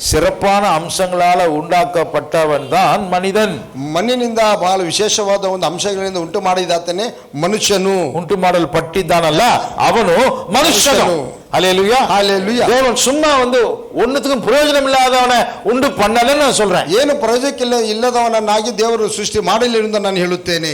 சிறப்பான அம்சங்களால உண்டாக்கப்பட்டவன் தான் மனிதன். ಮಣ್ಣಿನಿಂದ ಬಹಳ ವಿಶೇಷವಾದ ಒಂದು ಅಂಶಗಳಿಂದ ಉಂಟು ಮಾಡಿದಾತನೇ ಮನುಷ್ಯನು. ಉಂಟು ಮಾಡಲು ಪಟ್ಟಿದ್ದಾನಲ್ಲ ಅವನು ಮನುಷ್ಯನು. ஹல்லேலூயா ஹல்லேலூயா. தேவன் சும்மா ஒண்ணுத்துக்கும் பிரயோஜனம் இல்லாதவனை ಉಂಟು பண்ணலன்னு நான் சொல்றேன். ಏನು ಪ್ರಯೋಜನಕ್ಕಿಲ್ಲ ಇಲ್ಲದವನನ್ನಾಗಿ ದೇವರು ಸೃಷ್ಟಿ ಮಾಡಲಿಲ್ಲ ಎಂದು ನಾನು ಹೇಳುತ್ತೇನೆ.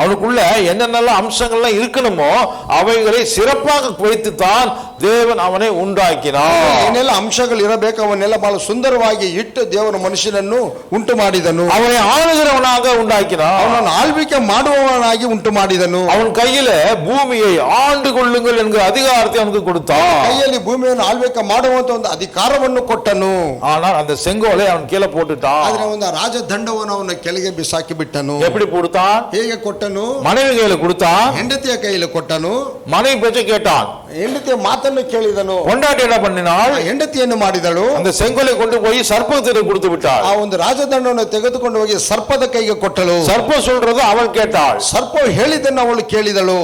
அவனுக்குள்ள என்னென்னலாம் அம்சங்கள்லாம் இருக்கணுமோ அவைகளை சிறப்பாக வைத்துத்தான் தேவன் அவனை உண்டாக்கினார். ಏನೆಲ್ಲ ಅಂಶಗಳು ಇರಬೇಕು ಅವನ್ನೆಲ್ಲ ಬಹಳ ಸುಂದರವಾಗಿ ಇಟ್ಟು ದೇವರು ಮನುಷ್ಯನನ್ನು ಉಂಟು ಮಾಡಿದನು. அவனை ஆளுகிறவனாக உண்டாக்கினார், ಅವನನ್ನು ಆಳ್ವಿಕೆ ಮಾಡುವವನಾಗಿ ಉಂಟು ಮಾಡಿದನು. அவன் கையில பூமியை ஆண்டு கொள்ளுங்கள் என்கிற அதிகாரத்தை அவனுக்கு கொடுத்தான். ಕೈಯಲ್ಲಿ ಭೂಮಿಯನ್ನು ಆಳ್ವಿಕೆ ಮಾಡುವಂತ ಒಂದು ಅಧಿಕಾರವನ್ನು ಕೊಟ್ಟನು. ஆனால் அந்த செங்கோலை அவன் கீழே போட்டுட்டான். ಆದ್ರೆ ಒಂದು ರಾಜದಂಡವನ್ನು ಅವನ ಕೆಳಗೆ ಬಿಸಾಕಿ ಬಿಟ್ಟನು. எப்படி கொடுத்தான்? ಹೇಗೆ ಕೊಟ್ಟನು? மனைவி கையில கொடுத்தான், ಹೆಂಡತಿಯ ಕೈಯಲ್ಲಿ ಕೊಟ್ಟನು. மனைவி பேச்சை கேட்டான், ಹೆಂಡತಿಯ ಮಾತನ್ನು ಕೇಳಿದನು. பொண்டாட்டி என்ன பண்ணினாள்? ಹೆಂಡತಿಯನ್ನು ಮಾಡಿದಳು. அந்த செங்கோலை கொண்டு போய் சர்ப்பத்திற்கு கொடுத்து விட்டாள். ಆ ಒಂದು ರಾಜದಂಡವನ್ನು ತೆಗೆದುಕೊಂಡು ಹೋಗಿ ಸರ್ಪದ ಕೈಗೆ ಕೊಟ್ಟಳು. சர்ப்பம் சொல்றது அவள் கேட்டாள், ಸರ್ಪ ಹೇಳಿದ್ದನ್ನು ಅವಳು ಕೇಳಿದಳು.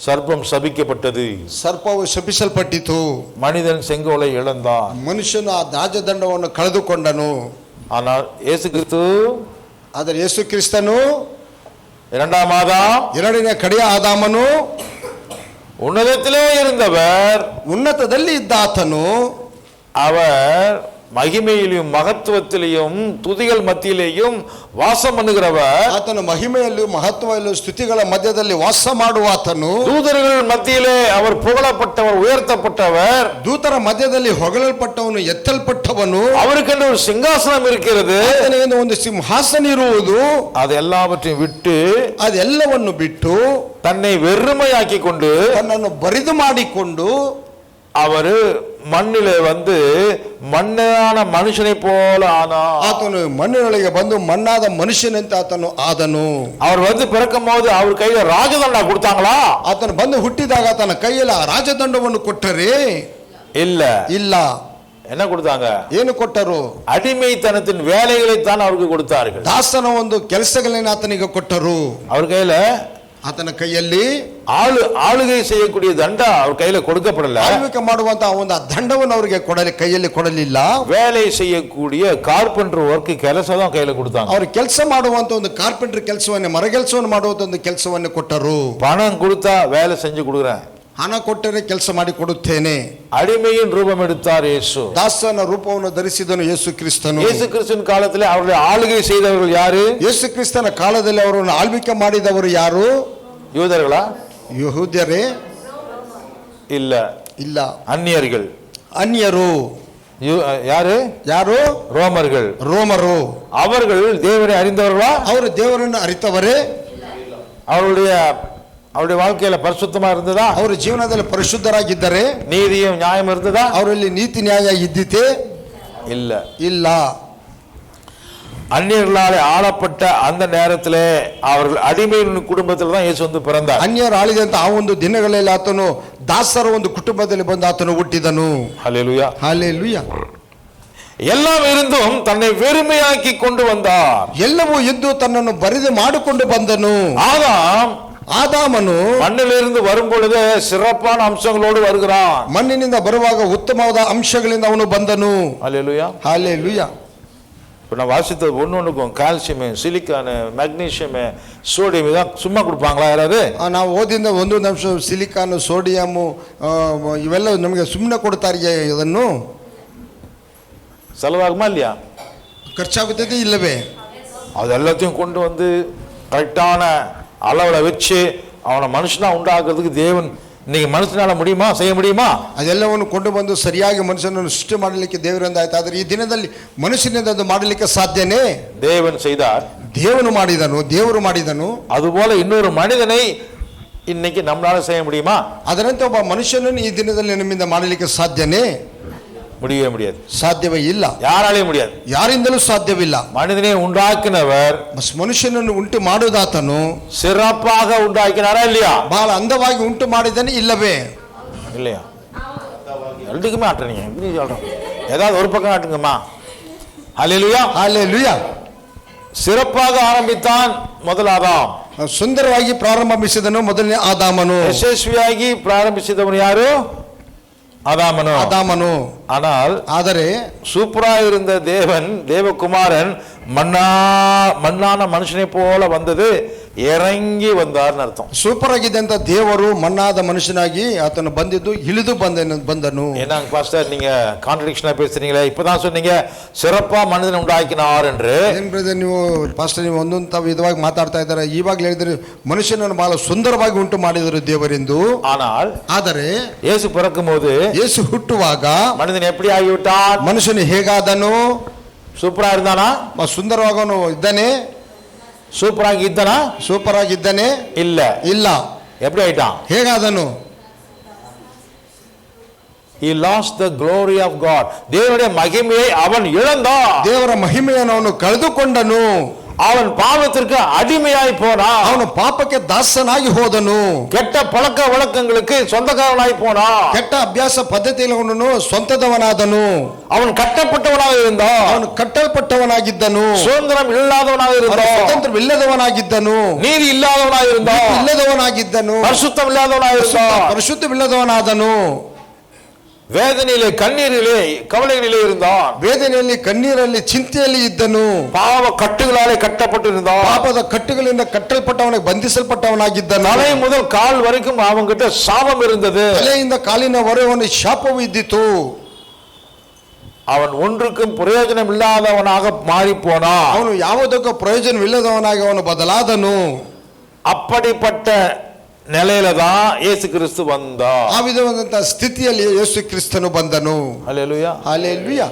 சர்ப்பம் சபிக்கப்பட்டது, ಸರ್ಪವು ಶಪಿಸಲ್ಪಟ್ಟಿತು. மனிதன் செங்கோலை இழந்தான், ಮನುಷ್ಯನು ಆ ರಾಜದಂಡವನ್ನು ಕಳೆದುಕೊಂಡನು. ஆனால் இயேசு கிறிஸ்து, ಆದರೆ ಯೇಸು ಕ್ರಿಸ್ತನು இரண்டாம் ஆதாம், ಎರಡನೇ ಕಡೆಯ ಆದಾಮನು, உன்னதத்திலே இருந்தவர், ಉನ್ನತದಲ್ಲಿ ಇದ್ದ ಆತನು, அவர் மகிமையிலும் மகத்துவத்திலையும் துதிகள் மத்தியிலேயும் வாசம் பண்ணுகிறவர். ಆತನು ಮಹಿಮೆಯಲ್ಲೂ ಮಹತ್ವದಲ್ಲೂ ಸ್ತುತಿಗಳ ಮಧ್ಯದಲ್ಲಿ ವಾಸ ಮಾಡುವ ಆತನು. தூதர்கள் மத்தியிலே அவர் புகழப்பட்டவர், உயர்த்தப்பட்டவர். ದೂತರ ಮಧ್ಯದಲ್ಲಿ ಹೊಗಳಲ್ಪಟ್ಟವನು, ಎತ್ತಲ್ಪಟ್ಟವನು. அவருக்கென்று ஒரு சிங்காசனம் இருக்கிறது, ಆತನಿಗೆ ಒಂದು ಸಿಂಹಾಸನ ಇರುವುದು. அது எல்லாவற்றையும் விட்டு, ಅದೆಲ್ಲವನ್ನು ಬಿಟ್ಟು தன்னை வெறுமையாக்கி கொண்டு, ತನ್ನನ್ನು ಬರಿದು ಮಾಡಿಕೊಂಡು அவரு மண்ணிலே மண்ணான மனுஷனை போல ஆனார். ಆತನು ಮಣ್ಣಿನೊಳಗೆ ಬಂದು ಮಣ್ಣಾದ ಮನುಷ್ಯನಂತೆ ಆತನು ಆದನು. அவர் பிறக்கும் போது அவர் கையில ராஜதண்டா கொடுத்தாங்களா? ಆತನು ಬಂದು ಹುಟ್ಟಿದಾಗ ಆತನ ಕೈಯಲ್ಲಿ ಆ ರಾಜದಂಡವನ್ನು ಕೊಟ್ಟರೆ இல்ல. ಇಲ್ಲ. என்ன கொடுத்தாங்க? ಏನು ಕೊಟ್ಟರು? அடிமைத்தனத்தின் வேலைகளை தான் அவருக்கு கொடுத்தார்கள். ದಾಸನ ಒಂದು ಕೆಲಸಗಳನ್ನ ಆತನಿಗೆ ಕೊಟ್ಟರು. அவர் கையில, ಆತನ ಕೈಯಲ್ಲಿ ಆಳುಗೈ செய்யக்கூடிய ದಂಡ ಅವ್ರ ಕೈயில கொடுக்கப்படல. ಆಳ್ವಿಕೆ ಮಾಡುವಂತ ಒಂದು ದಂಡವನ್ನು ಅವರಿಗೆ ಕೈಯಲ್ಲಿ ಕೊಡಲಿಲ್ಲ. வேலை செய்யக்கூடிய கார்பெண்டர் ವರ್ಕ್ ಕೆಲಸ தான் கையில கொடுத்தாங்க. ಅವರು ಕೆಲಸ ಮಾಡುವಂತ ಒಂದು ಕಾರ್ಪೆಂಟರ್ ಕೆಲಸವನ್ನೇ, ಮರ ಕೆಲಸವನ್ನು ಮಾಡುವಂತ ಒಂದು ಕೆಲಸವನ್ನು ಕೊಟ್ಟರು. பணம் கொடுத்தா வேலை செஞ்சு கொடுக்குறேன், ಹಣ ಕೊಟ್ಟರೆ ಕೆಲಸ ಮಾಡಿ ಕೊಡುತ್ತೇನೆ. அடிமையின் ரூபம் எடுத்தார் இயேசு. ದಾಸನ ರೂಪವನ್ನು ಧರಿಸಿದನು ಯೇಸು ಕ್ರಿಸ್ತನು. இயேசு கிறிஸ்துவின் காலத்திலே அவருடைய ஆளுகை செய்தவர்கள் யாரு? ಯೇಸು ಕ್ರಿಸ್ತನ ಕಾಲದಲ್ಲಿ ಅವರನ್ನು ಆಳ್ವಿಕೆ ಮಾಡಿದವರು ಯಾರು? யூதர்களா? ಯಹೂದ್ಯರೇ? இல்ல, ಇಲ್ಲ, அந்நியர்கள். ಅನ್ಯರು. யாரு? ಯಾರು? ரோமர்கள். ರೋಮರು. அவர்கள் தேவனை அறிந்தவர்களா? ಅವರು ದೇವರನ್ನು ಅರಿತವರೇ? அவருடைய வாழ்க்கையில பரிசுத்தமா இருந்ததா? ಅವರ ಜೀವನದಲ್ಲಿ ಪರಿಶುದ್ಧರಾಗಿದ್ದರೆ? நீதியும் நியாயம் இருந்ததா? ಅವರಲ್ಲಿ ನೀತಿ ನ್ಯಾಯ ಇದ್ದಿತೆ? இல்ல. ಇಲ್ಲ. அந்நியர்களாலே ஆளப்பட்ட அந்த நேரத்திலே அவர்கள் அடிமையின் குடும்பத்தில் தான் இயேசு வந்து பிறந்தார். ಅನ್ಯರು ಆಳಿದಂತ ಆ ಒಂದು ದಿನಗಳಲ್ಲಿ ಆತನು ದಾಸರ ಒಂದು ಕುಟುಂಬದಲ್ಲಿ ಬಂದು ಆತನು ಹುಟ್ಟಿದನು. ஹல்லேலூயா. ಹಲ್ಲೆಲೂಯಾ. எல்லாம் இருந்தும் தன்னை வெறுமையாக்கி கொண்டு வந்தார். ಎಲ್ಲವೂ ಇದ್ದು ತನ್ನನ್ನು ಬರಿದು ಮಾಡಿಕೊಂಡು ಬಂದನು. ஆதாமನು மண்ணிலிருந்து வரும் பொழுது சிறப்பான அம்சங்களோடு வருகிறான். ಮಣ್ಣಿನಿಂದ ಬರುವಾಗ ಉತ್ತಮವಾದ ಅಂಶಗಳಿಂದ ಅವನು ಬಂದನು. ஹல்லேலூயா. ಹಲ್ಲೆಲೂಯಾ. இப்போ நான் வாசித்தது ஒன்றுக்கும் கால்சியம், சிலிக்கானு, மெக்னீஷியம், சோடியம் இதான் சும்மா கொடுப்பாங்களா யாராவது? ನಾವು ಓದಿದ ಒಂದೊಂದು ಅಂಶ ಸಿಲಿಕಾನ್, ಸೋಡಿಯಂ ಇವೆಲ್ಲ ನಮಗೆ ಸುಮ್ಮನೆ ಕೊಡ್ತಾರೆ. ಇದನ್ನು செலவாகுமா இல்லையா? ಖರ್ಚಾಗುತ್ತದೆ ಇಲ್ಲವೇ? அது எல்லாத்தையும் கொண்டு வந்து கரெக்டான அளவில் வச்சு அவனை மனுஷனா உண்டாக்குறதுக்கு தேவன் இன்னைக்கு மனுஷனால முடியுமா, செய்ய முடியுமா? ಅದೆಲ್ಲವನ್ನು ಕೊಂಡು ಬಂದು ಸರಿಯಾಗಿ ಮನುಷ್ಯನನ್ನು ಸೃಷ್ಟಿ ಮಾಡಲಿಕ್ಕೆ ದೇವರಿಂದ ಆಯ್ತು. ಆದರೆ ಈ ದಿನದಲ್ಲಿ ಮನುಷ್ಯನಿಂದ ಅದು ಮಾಡಲಿಕ್ಕೆ ಸಾಧ್ಯನೇ? தேவன் செய்தார், ದೇವರು ಮಾಡಿದನು. அதுபோல இன்னொரு மனிதனை இன்னைக்கு நம்மளால செய்ய முடியுமா? ಅದರಂತೆ ಒಬ್ಬ ಮನುಷ್ಯನನ್ನು ಈ ದಿನದಲ್ಲಿ ನಮ್ಮಿಂದ ಮಾಡಲಿಕ್ಕೆ ಸಾಧ್ಯನೇ? முடியவே முடியாது. ಸಾಧ್ಯವೇ ಇಲ್ಲ. யாராலையும் முடியாது. ಯಾರಿಂದಲೂ ಸಾಧ್ಯವಿಲ್ಲ. மனிதனை உண்டாக்கினவர் ಮನುಷ್ಯನನ್ನು ಉಂಟು ಮಾಡುದಾತನು சிறப்பாக உண்டாக்கினாரா இல்லையா? ಬಹಳ ಅಂದವಾಗಿ ಉಂಟು ಮಾಡಿದನು ಇಲ್ಲವೇ? இல்லையா? ரெண்டுக்குமே ஆட்டுறீங்க, எப்படி சொல்றோம்? ஏதாவது ஒரு பக்கம் ஆட்டுங்கம்மா. ஹல்லேலூயா. ಹಲ್ಲೆಲೂಯಾ. சிறப்பாக ஆரம்பித்தான் முதல் ஆதாம். ಸುಂದರವಾಗಿ ಪ್ರಾರಂಭಿಸಿದನು ಮೊದಲನೇ ಆದಾಮನು. ಯಶಸ್ವಿಯಾಗಿ ಪ್ರಾರಂಭಿಸಿದವನು ಯಾರು? ஆதாமனு. ಆದರೆ சூப்பரா இருந்த தேவகுமாரன் மண்ணான மனுஷனை போல வந்தது, இறங்கி வந்தார்னு அர்த்தம். ಸೂಪರ್ ಆಗಿದ್ದಂತ ದೇವರು ಮಣ್ಣಾದ ಮನುಷ್ಯನಾಗಿ ಆತನು ಬಂದಿದ್ದು ಇಳಿದು ಬಂದನು. என்னங்க பாஸ்டர் நீங்க கான்ட்ரடிಕ್ಷನ್ பேசுறீங்களே, இப்பதான் சொன்னீங்க சிறப்பா மனிதனை உண்டாக்கினார் என்று. ಏನ್ ಬ್ರದರ್ ನೀವು ಪಾಸ್ಟರ್ ನೀವು ಒಂದೊಂದು ವಿಧವಾಗಿ ಮಾತಾಡ್ತಾ ಇದ್ದಾರೆ. ಇವಾಗಲೇ ಹೇಳಿದ್ರೆ ಮನುಷ್ಯನನ್ನು ಬಹಳ ಸುಂದರವಾಗಿ ಉಂಟು ಮಾಡಿದರು ದೇವರೆಂದು. ಆದರೆ ಯೇಸು பிறக்கும்போது, ಯೇಸು ಹುಟ್ಟುವಾಗ மனிதன் எப்படி ஆகிவிட்டான்? ಮನುಷ್ಯನು ಹೇಗಾದನು? சூப்பரா இருந்தானா? ಸುಂದರವಾಗನು ಇದ್ದಾನೆ? சூப்பர் ஆகி இದ್ದಾனா? ಸೂಪರ್ ಆಗಿದ್ದಾನೆ? ಇಲ್ಲ. எப்படி ஆயிட்டான்? ಹೇಗಾದನು? He lost the glory of God. தேவனுடைய மகிமையை அவன் இழந்தான். ದೇವರ ಮಹಿಮೆಯನ್ನು ಅವನು ಕಳೆದುಕೊಂಡನು. அவன் பாவத்திற்கு அடிமையாய் போனான். ಅವನು ಪಾಪಕ್ಕೆ ದಾಸನಾಗಿ ಹೋದನು. ಕೆಟ್ಟ ಪಳಕ ವಳಕங்களுக்கு சொந்தக்காரனாய் போனான். ಕೆಟ್ಟ ಅಭ್ಯಾಸ ಪದ್ಧತಿಗಳನ್ನು ಸ್ವಂತದವನಾದನು. அவன் கட்டப்பட்டவனாக இருந்தான். ಅವನು ಕಟ್ಟಲ್ಪಟ್ಟವನಾಗಿದ್ದನು. சுதந்திரம் இல்லாதவனாக இருந்தான். ಸ್ವತಂತ್ರವಿಲ್ಲದವನಾಗಿದ್ದನು. நீதி இல்லாதவனாக இருந்தான். ಇಲ್ಲದವನಾಗಿದ್ದನು. பரிசுத்தம் இல்லாதவனாக இருந்தான். ಪರಿಶುದ್ಧವಿಲ್ಲದವನಾದನು. வேதனையிலே, கண்ணீரிலே, கவலைகளிலே இருந்தான். ವೇದನೆಯಲ್ಲಿ, ಕಣ್ಣೀರಲ್ಲಿ, ಚಿಂತೆಯಲ್ಲಿ ಇದ್ದನು. பாவ கட்டுகளாலே கட்டப்பட்டிருந்தான். ಪಾಪದ ಕಟ್ಟುಗಳಿಂದ ಕಟ್ಟಲ್ಪಟ್ಟವನಾಗಿ ಬಂಧಿಸಲ್ಪಟ್ಟವನಾಗಿದ್ದನು. தலை முதல் கால் வரைக்கும் அவன்கிட்ட சாபம் இருந்தது. ತಲೆಯಿಂದ ಕಾಲಿನವರೆಗೆ ಶಾಪವು ಇದ್ದಿತು. அவன் ஒன்றுக்கும் பிரயோஜனம் இல்லாதவனாக மாறி போனான். ಅವನು ಯಾವುದಕ್ಕೂ ಪ್ರಯೋಜನವಿಲ್ಲದವನಾಗಿ ಅವನು ಬದಲಾದನು. அப்படிப்பட்ட நிலையில தான் இயேசு கிறிஸ்து வந்தார். ಆ ವಿಧವಾದಂತಹ ಸ್ಥಿತಿಯಲ್ಲಿ ಯೇಸು ಕ್ರಿಸ್ತನು ಬಂದನು. ஹல்லேலூயா. ಹಲ್ಲೆಲೂಯಾ.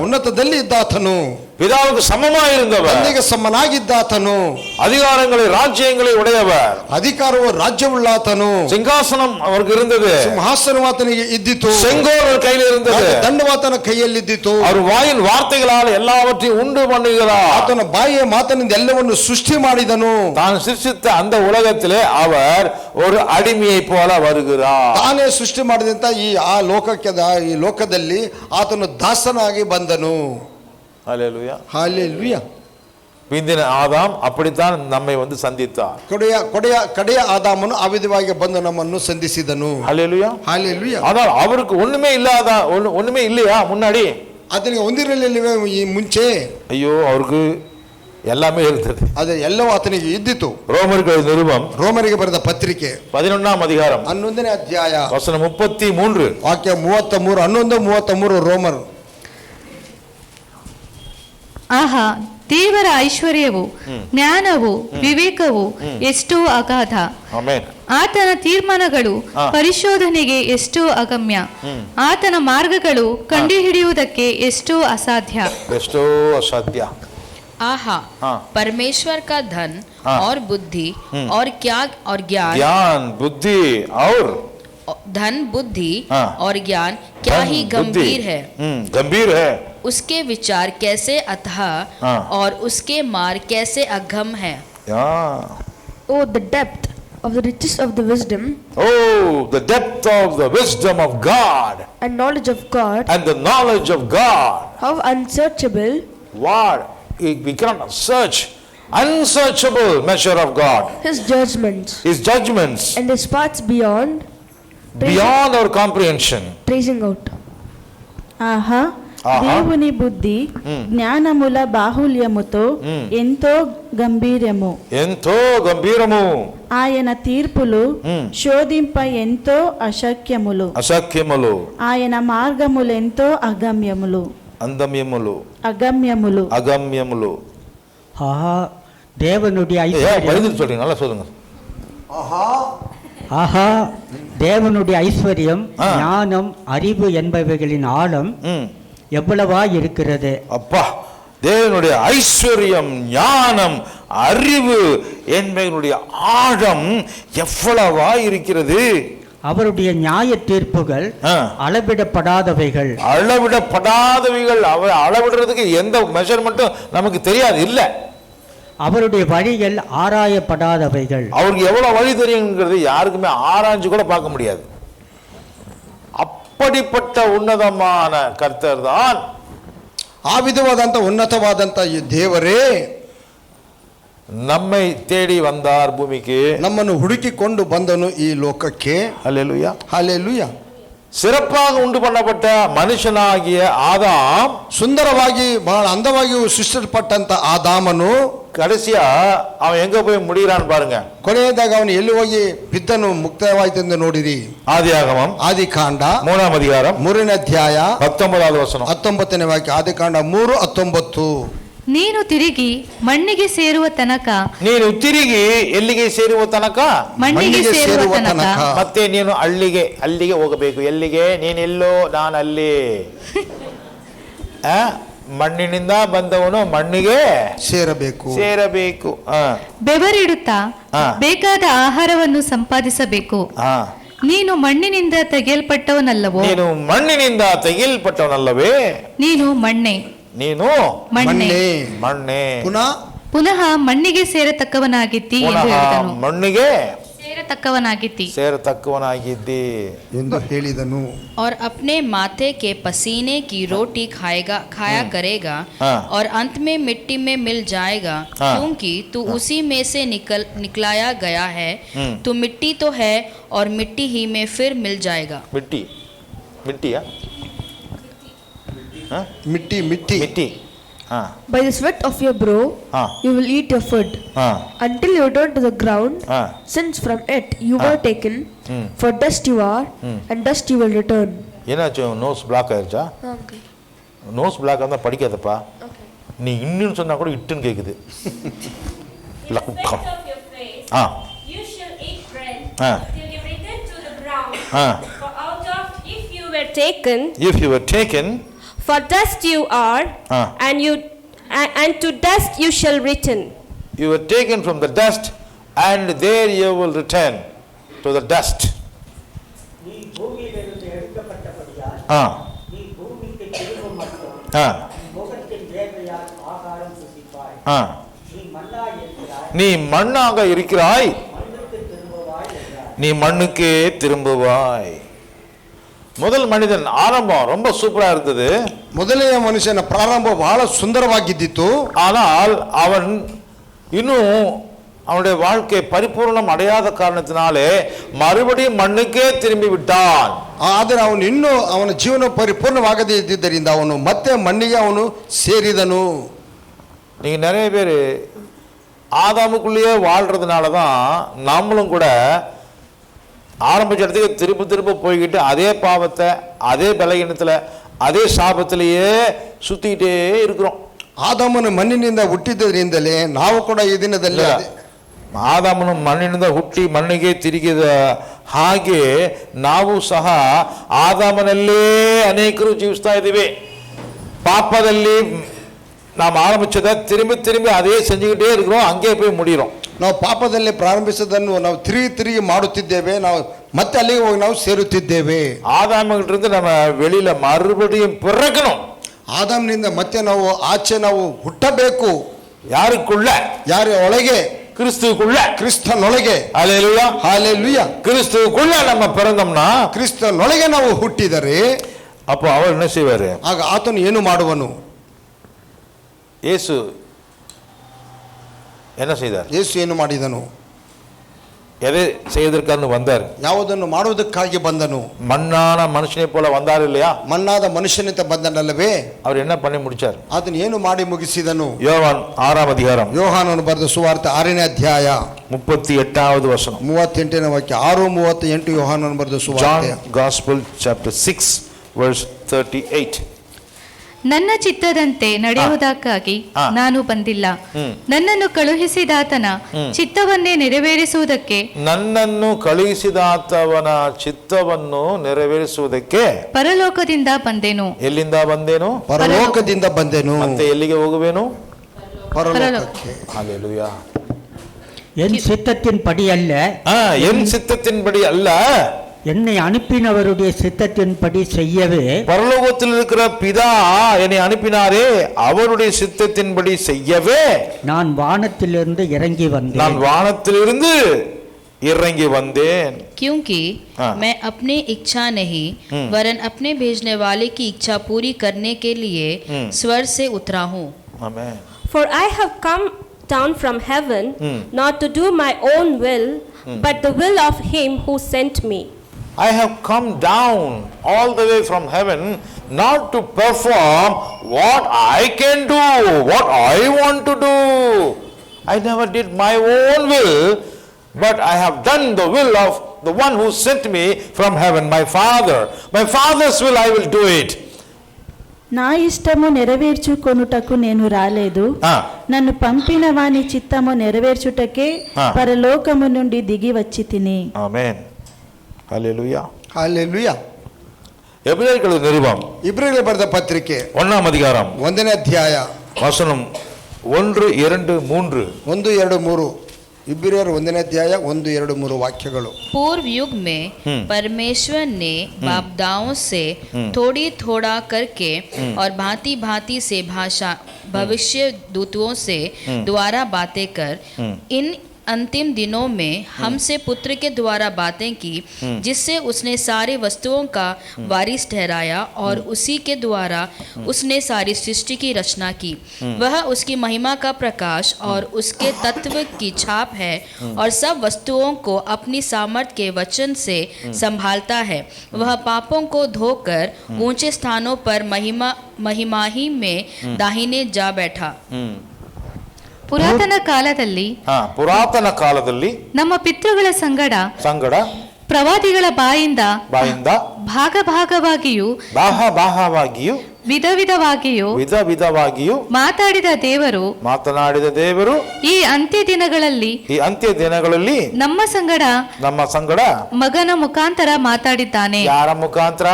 உன்னதத்தில் ಇದ್ದಾತನು. பிதாவுக்கு சமமாய் இருந்தவர். ತಂದೆಗೆ ಸಮನಾಗಿದ್ದಾತನು. அதிகாரங்களை, ராஜ்யங்களை உடையவர். ಅಧಿಕಾರವು ರಾಜ್ಯವುಳ್ಳಾತನು. சிங்காசனம் அவருக்கு இருந்தது. ಸಿಂಹಾಸನವು ಆತನಿಗೆ ಇದ್ದಿತು. செங்கோல் கையில் இருந்தது. ದಂಡವಾತನ ಕೈಯಲ್ಲಿದ್ದಿತು. அவர் வாயின் வார்த்தைகளால் எல்லாவற்றையும் உண்டு பண்ணுகிறார். ಆತನ ಬಾಯಿಯ ಮಾತಿನಿಂದ ಎಲ್ಲವನ್ನು ಸೃಷ್ಟಿ ಮಾಡಿದನು. தான் சிருஷ்டித்த அந்த உலகத்திலே அவர் ஒரு அடிமையை போல வருகிறார். ತಾನೇ ಸೃಷ್ಟಿ ಮಾಡಿದಂತ ಈ ಲೋಕದಲ್ಲಿ ಆತನು ದಾಸನಾಗಿ ಬಂದನು. ஹல்லேலூயா. ಹಲ್ಲೆಲೂಯಾ. பிந்தின ஆதாம் அப்படித்தான் நம்மை வந்து சந்தித்தார். ಕಡೆಯ ಆದಾಮನು ಆ ವಿಧವಾಗಿ ಬಂದು ನಮ್ಮನ್ನು ಸಂಧಿಸಿದನು. ஹல்லேலூயா. ಹಲ್ಲೆಲೂಯಾ. ஆனால் அவருக்கு ஒண்ணுமே இல்லையா முன்னாடி? ಆತನಿಗೆ ಒಂದಿರಲಿಲ್ಲವೇ ಈ ಮುಂಚೆ? ஐயோ, அவருக்கு எல்லாமே இருந்தது. ಅದು ಎಲ್ಲವೂ ಆತನಿಗೆ ಇದ್ದಿತು. ರೋಮರಿಗೆ ಬರೆದ ಪತ್ರಿಕೆ 11ನೇ ಅಧಿಕಾರಂ 11ನೇ ಅಧ್ಯಾಯ ವಚನ 33 ವಾಕ್ಯ 33 11:33 ರೋಮರ್. ಆಹಾ, ದೇವರ ಐಶ್ವರ್ಯವು, ಜ್ಞಾನವು, ವಿವೇಕವು ಎಷ್ಟೋ ಅಗಾಧ. ಆತನ ತೀರ್ಮಾನಗಳು ಪರಿಶೋಧನೆಗೆ ಎಷ್ಟೋ ಅಗಮ್ಯ. ಆತನ ಮಾರ್ಗಗಳು ಕಂಡುಹಿಡಿಯುವುದಕ್ಕೆ ಎಷ್ಟೋ ಅಸಾಧ್ಯ. आहा, परमेश्वर का धन और बुद्धि और क्या और ज्ञान बुद्धि और धन, बुद्धि और ज्ञान क्या ही गंभीर है. उसके विचार कैसे अथाह हाँ। और उसके मार्ग कैसे अगम है। Oh, the depth of the riches of the wisdom Oh, the depth of the wisdom of God and knowledge of God, and the knowledge of God. how unsearchable What? We cannot search. Unsearchable measure of God. His judgments His judgments and His paths beyond beyond our comprehension. tracing out. ఆహా ఆహా. దేవుని బుద్ధి జ్ఞానముల బాహుల్యముతో ఎంతో గంభీర్యము. ఎంతో గంభీరము. ఆయన తీర్పులు శోధింప ఎంతో అశక్యములు. అసఖ్యములు. ఆయన మార్గములు ఎంతో అగమ్యములు. అందమ్యములు. అగమ్యములు. அகம்யமுலு. ஆஹா தேவனுடைய ஏன் ஐஸ்வர்யம் பதில் சொல்றீங்க? நல்லா சொல்லுங்க. ஆஹா தேவனுடைய ஐஸ்வர்யம் ஆ. ஞானம் அறிவு என்பவைகளின் ஆழம் எவ்வளவா இருக்கிறது. அப்பா, தேவனுடைய ஐஸ்வர்யம், ஞானம், அறிவு என்பதனுடைய ஆழம் எவ்வளவா இருக்கிறது. அவருடைய நியாய தீர்ப்புகள் ஆ. அளவிடப்படாதவைகள். அளவிடப்படாதவைகள். அளவிடுறதுக்கு எந்த மெஷர்மெண்ட்டும் நமக்கு தெரியாது, இல்ல. அவருடைய வழிகள் ஆராயப்படாதவைகள். அவருக்கு எவ்வளவு வழி தெரியுங்கிறது யாருக்குமே ஆராய்ஞ்சு கூட பார்க்க முடியாது. அப்படிப்பட்ட உன்னதமான கர்த்தர் தான். ಆ ವಿಧವಾದಂಥ ಉನ್ನತವಾದಂಥ ಈ ದೇವರೇ நம்மை தேடி வந்தார் பூமிக்கு. ನಮ್ಮನ್ನು ಹುಡುಕಿಕೊಂಡು ಬಂದನು ಈ ಲೋಕಕ್ಕೆ. அல்லேலூயா. ಹಲ್ಲೆಲೂಯಾ. சிறப்பாக உண்டு பண்ணப்பட்ட மனுஷனாகிய ஆதாம், ಸುಂದರವಾಗಿ ಬಹಳ ಅಂದವಾಗಿ ಸೃಷ್ಟಿಸಲ್ಪಟ್ಟಂತ ಆದಾಮನು கடைசியா அவன் எங்க போய் முடிகிறான்னு பாருங்க. ಕೊನೆಯದಾಗ ಅವನು ಎಲ್ಲಿ ಹೋಗಿ ಬಿದ್ದನು ಮುಕ್ತವಾಯ್ತೆಂದು ನೋಡಿರಿ. ஆதியாகமம் ಆದಿಕಾಂಡ 3 அதிகாரம் 3ನೇ ಅಧ್ಯಾಯ 19வது ವಚனம். 19ನೇ ವಾಕ್ಯ. ಆದಿಕಾಂಡ 3:19. ನೀನು ತಿರುಗಿ ಮಣ್ಣಿಗೆ ಸೇರುವ ತನಕ, ನೀನು ತಿರುಗಿ ಎಲ್ಲಿಗೆ ಸೇರುವ ತನಕ, ಮಣ್ಣಿಗೆ ಸೇರುವ ತನಕ ಮತ್ತೆ ನೀನು ಅಲ್ಲಿಗೆ ಹೋಗಬೇಕು. ಎಲ್ಲಿಗೆ? ನೀನೆಲ್ಲೋ, ನಾನು ಅಲ್ಲಿ. ಮಣ್ಣಿನಿಂದ ಬಂದವನು ಮಣ್ಣಿಗೆ ಸೇರಬೇಕು. ಬೆವರಿಡುತ್ತಾ ಬೇಕಾದ ಆಹಾರವನ್ನು ಸಂಪಾದಿಸಬೇಕು. ನೀನು ಮಣ್ಣಿನಿಂದ ತೆಗೆಯಲ್ಪಟ್ಟವನಲ್ಲವೋ? ನೀನು ಮಣ್ಣಿನಿಂದ ತೆಗೆಯಲ್ಪಟ್ಟವನಲ್ಲವೇ? ನೀನು ಮಣ್ಣೆ. ನೀನು ಮಣ್ಣೆ. ಪುನಃ ಮಣ್ಣಿಗೆ ಸೇರತಕ್ಕವನಾಗಿದ್ದಿ ಎಂದು ಹೇಳಿದನು. ಮಣ್ಣಿಗೆ ಸೇರತಕ್ಕವನಾಗಿದ್ದಿ ಎಂದು ಹೇಳಿದನು. और अपने माथे के पसीने की रोटी खाया करेगा और अंत में मिट्टी में मिल जाएगा, क्योंकि तू उसी में से निकलाया गया है. तू मिट्टी तो है और मिट्टी ही में फिर मिल जाएगा. मिट्टी. By the sweat of your brow you will eat your food until you return to the ground, since from it you were taken, for dust you are and dust you will return. ಏನಾಚು? Nose block ಆயிருச்சா? Nose block இருந்தால் படிக்காதப்பா. நீ இன்னும் சொன்னா கூட இட்டுன்னு கேட்குது. You shall eat bread till you return to the ground. For out of if you were taken, for dust you are, and to dust you shall return. You were taken from the dust, and there you will return to the dust. நீ மண்ணாக இருக்கிறாய், நீ மண்ணுக்கே திரும்புவாய். முதல் மனிதன் ஆரம்பம் ரொம்ப சூப்பரா இருந்தது. ಮೊದಲನೆಯ ಮನುಷ್ಯನ ಪ್ರಾರಂಭ ಬಹಳ ಸುಂದರವಾಗಿದ್ದಿತ್ತು. ஆனால் அவன் இன்னும் அவனுடைய வாழ்க்கை பரிபூர்ணம் அடையாத காரணத்தினாலே மறுபடியும் மண்ணுக்கே திரும்பி விட்டான். ಆದರೆ ಅವನು ಇನ್ನೂ ಅವನ ಜೀವನ ಪರಿಪೂರ್ಣವಾಗದೇ ಇದ್ದಿದ್ದರಿಂದ ಅವನು ಮತ್ತೆ ಮಣ್ಣಿಗೆ ಅವನು ಸೇರಿದನು. நீங்க நிறைய பேர் ஆதாமுக்குள்ளேயே வாழ்றதுனால தான் நாமளும் கூட ஆரம்பிச்ச இடத்துக்கு திரும்ப போய்கிட்டு அதே பாவத்தை, அதே பலகீனத்தில், அதே சாபத்திலேயே சுத்திக்கிட்டே இருக்கிறோம். ಆದಾಮನು ಮಣ್ಣಿನಿಂದ ಹುಟ್ಟಿದ್ದರಿಂದಲೇ ನಾವು ಕೂಡ ಈ ದಿನದಲ್ಲಿ ಆದಾಮನು ಮಣ್ಣಿನಿಂದ ಹುಟ್ಟಿ ಮಣ್ಣಿಗೆ ತಿರುಗಿದ ಹಾಗೆ ನಾವು ಸಹ ಆದಾಮನಲ್ಲೇ ಅನೇಕರು ಜೀವಿಸ್ತಾ ಇದ್ದೀವಿ. ಪಾಪದಲ್ಲಿ நாம் ஆரம்பிச்சதை திரும்பி அதே செஞ்சுக்கிட்டே இருக்கிறோம், அங்கே போய் முடிகிறோம். ನಾವು ಪಾಪದಲ್ಲಿ ಪ್ರಾರಂಭಿಸೋದನ್ನು ನಾವು ತಿರುಗಿ ಮಾಡುತ್ತಿದ್ದೇವೆ, ನಾವು ಮತ್ತೆ ಅಲ್ಲಿಗೆ ಹೋಗಿ ನಾವು ಸೇರುತ್ತಿದ್ದೇವೆ. ஆதாமகிட்ட இருந்து நம்ம வெளியில மறுபடியும் பிறக்கணும். ಆದಾಮ್ನಿಂದ ಮತ್ತೆ ನಾವು ಆಚೆ ನಾವು ಹುಟ್ಟಬೇಕು. யாருக்குள்ள? ಯಾರ ಒಳಗೆ? கிறிஸ்துவுக்குள்ள. ಕ್ರಿಸ್ತನೊಳಗೆ. ஹல்லேலூயா. ಹಾಲೆಲೂಯಾ. கிறிஸ்துவுக்குள்ள நம்ம பிறந்தோம்னா, ಕ್ರಿಸ್ತನೊಳಗೆ ನಾವು ಹುಟ್ಟಿದರೆ அப்போ அவர் என்ன செய்வாரு? ಆಗ ಆತನು ಏನು ಮಾಡುವನು? இயேசு என்ன செய்தார்? ಯೇಸು ಏನು ಮಾಡಿದನು? எதை செய்வதற்காக வந்தார்? ಯಾವುದನ್ನು ಮಾಡುವುದಕ್ಕಾಗಿ ಬಂದನು? மண்ணான மனுஷனை போல வந்தார் இல்லையா? ಮಣ್ಣಾದ ಮನುಷ್ಯನಿಂದ ಬಂದನಲ್ಲವೇ? அவர் என்ன பண்ணி முடிச்சார்? ಅದನ್ನು ಏನು ಮಾಡಿ ಮುಗಿಸಿದನು? யோவான் 6ஆம் அதிகாரம் ಯೋಹಾನನು ಬರೆದ ಸುವಾರ್ತೆ 6ನೇ ಅಧ್ಯಾಯ 38வது வசனம். 38ನೇ ವಾಕ್ಯ. 6:38 ಯೋಹಾನನು ಬರೆದ ಸುವಾರ್ತೆ. John Gospel chapter 6 verse 38. ನನ್ನ ಚಿತ್ತದಂತೆ ನಡೆಯುವುದಕ್ಕಾಗಿ ನಾನು ಬಂದಿಲ್ಲ, ನನ್ನನ್ನು ಕಳುಹಿಸಿದಾತನ ಚಿತ್ತವನ್ನೇ ನೆರವೇರಿಸುವುದಕ್ಕೆ. ನನ್ನನ್ನು ಕಳುಹಿಸಿದಾತವನ ಚಿತ್ತವನ್ನು ನೆರವೇರಿಸುವುದಕ್ಕೆ ಪರಲೋಕದಿಂದ ಬಂದೆನು. ಎಲ್ಲಿಂದ ಬಂದೇನು? ಪರಲೋಕದಿಂದ ಬಂದೆನು. ಮತ್ತೆ ಎಲ್ಲಿಗೆ ಹೋಗುವೇನು? ಪರಲೋಕಕ್ಕೆ. ஹல்லேலூயா. என் சித்தத்தின் படி அல்ல, என் சித்தத்தின்படி அல்ல, என்னை அனுப்பினவருடைய சித்தத்தின்படி செய்யவே. பரலோகத்தில் இருக்கிற பிதா என்னை அனுப்பினாரே, அவருடைய சித்தத்தின்படி செய்யவே நான் வானத்திலிருந்து இறங்கி வந்தேன். நான் வானத்திலிருந்து இறங்கி வந்தேன். क्योंकि मैं अपनी इच्छा नहीं वरन अपने भेजने वाले की इच्छा पूरी करने के लिए स्वर्ग से उतरा हूँ. आमेन. For I have come down from heaven, not to do my own will, but the will of him who sent me. I have come down all the way from heaven not to perform what I can do, what I want to do. I never did my own will, but I have done the will of the one who sent me from heaven, my Father. My Father's will I will do it. నా ఇష్టము నెరవేర్చుకొనుటకు నేను రాలేదు, నన్ను పంపిన వాని చిత్తము నెరవేర్చుటకే పరలోకము నుండి దిగి వచ్చి తిని. ஆமென். ஹல்லேலூயா. ಹಾಲೆಲೂಯಾ. எபிரேயர்கள் நிருபம் ಇಬ್ರಿಯರಿಗೆ ಬರೆದ ಪತ್ರಿಕೆ 1ஆம் அதிகாரம் 1ನೇ ಅಧ್ಯಾಯ வசனம் 1, 2, 3. 1, 2, 3. ಇಬ್ರಿಯರು 1ನೇ ಅಧ್ಯಾಯ 1, 2, 3 ವಾಕ್ಯಗಳು. पूर्व युग में परमेश्वर ने बापदाओं से थोड़ी थोड़ा करके और भांति भांति से भाषा भविष्य दूतों से द्वारा बातें कर इन अंतिम दिनों में हमसे पुत्र के द्वारा बातें की, जिससे उसने सारी वस्तुओं का वारिस ठहराया और उसी के द्वारा उसने सारी सृष्टि की रचना की. वह उसकी महिमा का प्रकाश और उसके तत्व की छाप है और सब वस्तुओं को अपनी सामर्थ्य के वचन से संभालता है. वह पापों को धोकर ऊंचे स्थानों पर महिमाही में दाहिने जा बैठा. ಪುರಾತನ ಕಾಲದಲ್ಲಿ ಪುರಾತನ ಕಾಲದಲ್ಲಿ ನಮ್ಮ ಪಿತೃಗಳ ಸಂಗಡ ಪ್ರವಾದಿಗಳ ಬಾಯಿಂದ ಭಾಗ ಭಾಗವಾಗಿಯೂ ವಿಧ ವಿಧವಾಗಿಯೂ ಮಾತಾಡಿದ ದೇವರು ಈ ಅಂತ್ಯ ದಿನಗಳಲ್ಲಿ ನಮ್ಮ ಸಂಗಡ ಮಗನ ಮುಖಾಂತರ ಮಾತಾಡಿದ್ದಾನೆ. ಯಾರ ಮುಖಾಂತರ?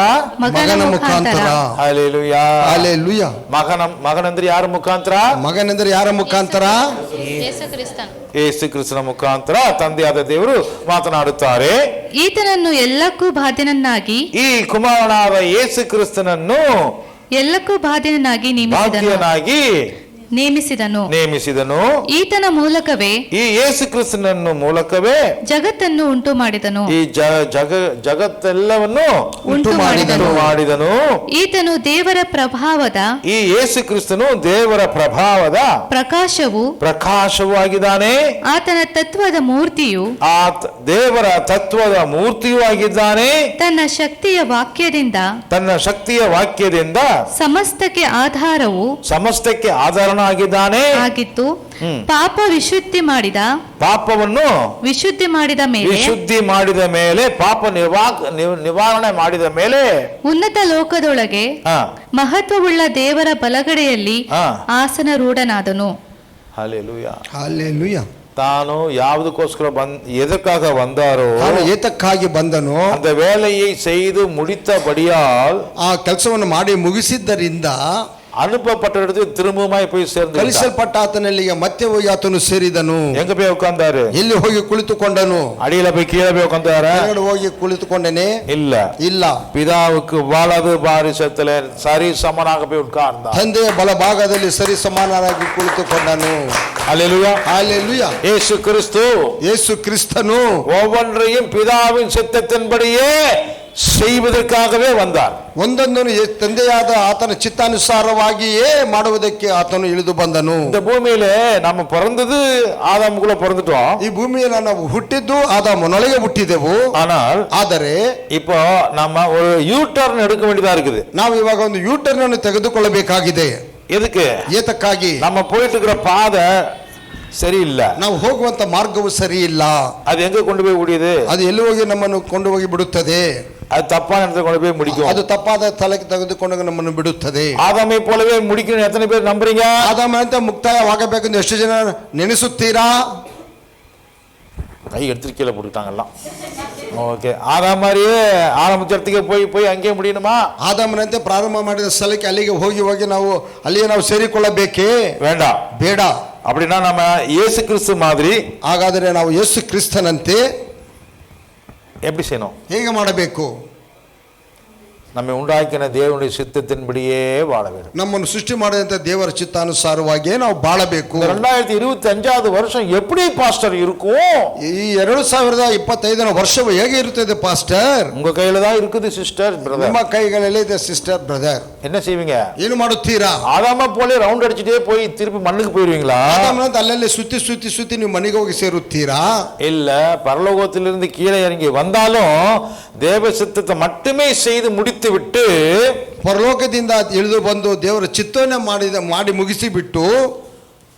ಮಗನ ಮುಖಾಂತರ. ಹಲ್ಲೇಲೂಯಾ. ಹಲ್ಲೇಲೂಯಾ. ಮಗನಂದ್ರೆ ಯಾರ ಮುಖಾಂತರ? ಮಗನೆಂದರೆ ಯಾರ ಮುಖಾಂತರ? ಯೇಸು ಕ್ರಿಸ್ತನ ಮುಖಾಂತರ ತಂದೆಯಾದ ದೇವರು ಮಾತನಾಡುತ್ತಾರೆ. ಈತನನ್ನು ಎಲ್ಲಕ್ಕೂ ಬಾಧ್ಯನನ್ನಾಗಿ, ಈ ಕುಮಾರನಾದ ಯೇಸು ಕ್ರಿಸ್ತನನ್ನು ಎಲ್ಲಕ್ಕೂ ಬಾಧ್ಯನಾಗಿ ನೇಮಿಸಿದನು. ಈತನ ಮೂಲಕವೇ, ಈ ಯೇಸು ಕ್ರಿಸ್ತನನ್ನು ಮೂಲಕವೇ ಜಗತ್ತನ್ನು ಉಂಟು ಮಾಡಿದನು. ಈ ಜಗತ್ತೆಲ್ಲವನ್ನು ಉಂಟು ಮಾಡಿದನು. ಈತನು ದೇವರ ಪ್ರಭಾವದ, ಈ ಯೇಸು ಕ್ರಿಸ್ತನು ದೇವರ ಪ್ರಭಾವದ ಪ್ರಕಾಶವೂ ಆಗಿದ್ದಾನೆ. ಆತನ ತತ್ವದ ಮೂರ್ತಿಯು, ದೇವರ ತತ್ವದ ಮೂರ್ತಿಯೂ ಆಗಿದ್ದಾನೆ. ತನ್ನ ಶಕ್ತಿಯ ವಾಕ್ಯದಿಂದ ಸಮಸ್ತಕ್ಕೆ ಆಧಾರ ಆಗಿತ್ತು. ಪಾಪವನ್ನು ವಿಶುದ್ಧಿ ಮಾಡಿದ ಮೇಲೆ ಪಾಪ ನಿವಾರಣೆ ಮಾಡಿದ ಮೇಲೆ ಉನ್ನತ ಲೋಕದೊಳಗೆ ಮಹತ್ವವುಳ್ಳ ದೇವರ ಬಲಗಡೆಯಲ್ಲಿ ಆಸನರೂಢನಾದನು. ಹಲ್ಲೇಲೂಯಾ. ಹಲ್ಲೇಲೂಯಾ. ತಾನು ಯಾವುದಕ್ಕೋಸ್ಕರ ಏತಕ್ಕಾಗಿ ಬಂದನು? அந்த வேலையை செய்து முடித்தபடியால், ಆ ಕೆಲಸವನ್ನು ಮಾಡಿ ಮುಗಿಸಿದ್ದರಿಂದ அனுப்பப்பட்ட இடத்துக்கு திரும்பவுமாய் போய் சேர்ந்து ಕಳಿಸಲ್ಪಟ್ಟ ಆತನಲ್ಲಿಗೆ ಮತ್ತೆ ಹೋಗಿ ಆತನು ಸೇರಿದನು. எங்க போய் உட்கார்ந்தாரு? ಎಲ್ಲಿ ಹೋಗಿ ಕುಳಿತುಕೊಂಡನು? அடியில போய் கீழே போய் உட்கார்ந்தாரு? ಕೆಳಗಡೆ ಹೋಗಿ ಕುಳಿತುಕೊಂಡನೆ? இல்ல. ಇಲ್ಲ. பிதாவுக்கு வலது பாரிசத்துல சரி சமனாக போய் உட்கார்ந்தார். ತಂದೆಯ ಬಲಭಾಗದಲ್ಲಿ ಸರಿ ಸಮಾನರಾಗಿ ಕುಳಿತುಕೊಂಡನು. ஹல்லேலூயா. ஹalleluya. இயேசு கிறிஸ்து ಯೇಸು ಕ್ರಿಸ್ತನು ஒவ்வொன்றையும் பிதாவின் சித்தத்தின்படியே செய்வதற்காகவே வந்தார். ಒಂದೊಂದನ್ನು ತಂದೆಯಾದ ಆತನ ಚಿತ್ತಾನುಸಾರವಾಗಿಯೇ ಮಾಡುವುದಕ್ಕೆ ಆತನು ಇಳಿದು ಬಂದನು. இந்த பூமியில நம்ம பிறந்தது ஆதாமுக்குள்ள பிறந்துட்டோம். ಈ ಭೂಮಿಯಲ್ಲಿ ನಾವು ಹುಟ್ಟಿದ್ದು ಆದಾಮನೊಳಗೆ ಹುಟ್ಟಿದೆವು. ಆದರೆ இப்போ நம்ம ஒரு யூ ಟರ್ನ್ எடுக்க வேண்டியதா இருக்குது. ನಾವು ಇವಾಗ ಒಂದು ಯೂ ಟರ್ನ್ ಅನ್ನು ತೆಗೆದುಕೊಳ್ಳಬೇಕಾಗಿದೆ. எதுக்கு? ಏತಕ್ಕಾಗಿ? நம்ம போயிட்டு இருக்கிற பாதை சரியில்லை. ನಾವು ಹೋಗುವಂತ ಮಾರ್ಗವು ಸರಿ ಇಲ್ಲ. அது எங்க கொண்டு போய் முடியுது? ಅದು ಎಲ್ಲಿ ಹೋಗಿ ನಮ್ಮನ್ನು ಕೊಂಡು ಹೋಗಿ ಬಿಡುತ್ತದೆ. அது தப்பான இடத்துல கொண்டு போய் முடிக்கும். ಅದು ತಪ್ಪಾದ ಸ್ಥಳಕ್ಕೆ ತೆಗೆದುಕೊಂಡು ನಮ್ಮನ್ನು ಬಿಡುತ್ತದೆ. ஆதாமை போலவே முடிக்கணும் எத்தனை பேர் நம்புறீங்க? ಆದಾಮನಂತೆ ಮುಕ್ತಾಯವಾಗಬೇಕೆಂದು ಎಷ್ಟು ಜನ ನೆನೆಸುತ್ತೀರಾ? கை எடுத்து கீழே போட்டுட்டாங்கல்லாம். ஓகே, ஆதாம் மாதிரியே ஆரம்பிச்ச இடத்துக்கு போய் அங்கேயே முடியணுமா? ಆದಾಮನಂತೆ ಪ್ರಾರಂಭ ಮಾಡಿದ ಸ್ಥಳಕ್ಕೆ ಅಲ್ಲಿಗೆ ಹೋಗಿ ನಾವು ಅಲ್ಲಿಯೇ ನಾವು ಸೇರಿಕೊಳ್ಳಬೇಕೇ? வேண்டாம். ಬೇಡ. அப்படின்னா நம்ம இயேசு கிறிஸ்து மாதிரி ಹಾಗಾದರೆ ನಾವು ಯೇಸು ಕ್ರಿಸ್ತನಂತೆ எப்படி செய்யணும்? ಹೇಗೆ ಮಾಡಬೇಕು? நம்மை உண்டாக்கின தேவனுடைய சித்தத்தின்படியே வாழ வேண்டும். ನಮ್ಮನ್ನು ಸೃಷ್ಟಿ ಮಾಡಿದಂತ ದೇವರ ಚಿತ್ತಾನುಸಾರವಾಗಿಯೇ ನಾವು ಬಾಳಬೇಕು. 2025வது வருஷம் எப்படி பாஸ்டர் இருக்கும்? ಈ 2025ನೇ ವರ್ಷವು ಹೇಗೆ ಇರುತ್ತದೆ ಪಾಸ್ಟರ್? உங்க கையில தான் இருக்குது சிஸ்டர் பிரதர். ನಿಮ್ಮ ಕೈಗಳಲ್ಲಿ ಇದೆ ಸಿಸ್ಟರ್ ಬ್ರದರ್. என்ன செய்வீங்க? ಏನು ಮಾಡುತ್ತೀರಾ? ஆதாம போல ரவுண்ட் அடிச்சிட்டே போய் திருப்பி மண்ணுக்கு போயிருவீங்களா? ಆದಾಮನಂತೆ ಅಲ್ಲಲ್ಲಿ ಸುತ್ತಿ ನೀವು ಮನೆಗೆ ಹೋಗಿ ಸೇರುತ್ತೀರಾ? இல்ல, பரலோகத்திலிருந்து கீழே இறங்கி வந்தாலும் தேவ சித்தத்தை மட்டுமே செய்து முடித்து விட்டு ಪರಲೋಕದಿಂದ ಇಳಿದು ಬಂದು ದೇವರ ಚಿತ್ತವನ್ನೇ ಮಾಡಿ ಮುಗಿಸಿ ಬಿಟ್ಟು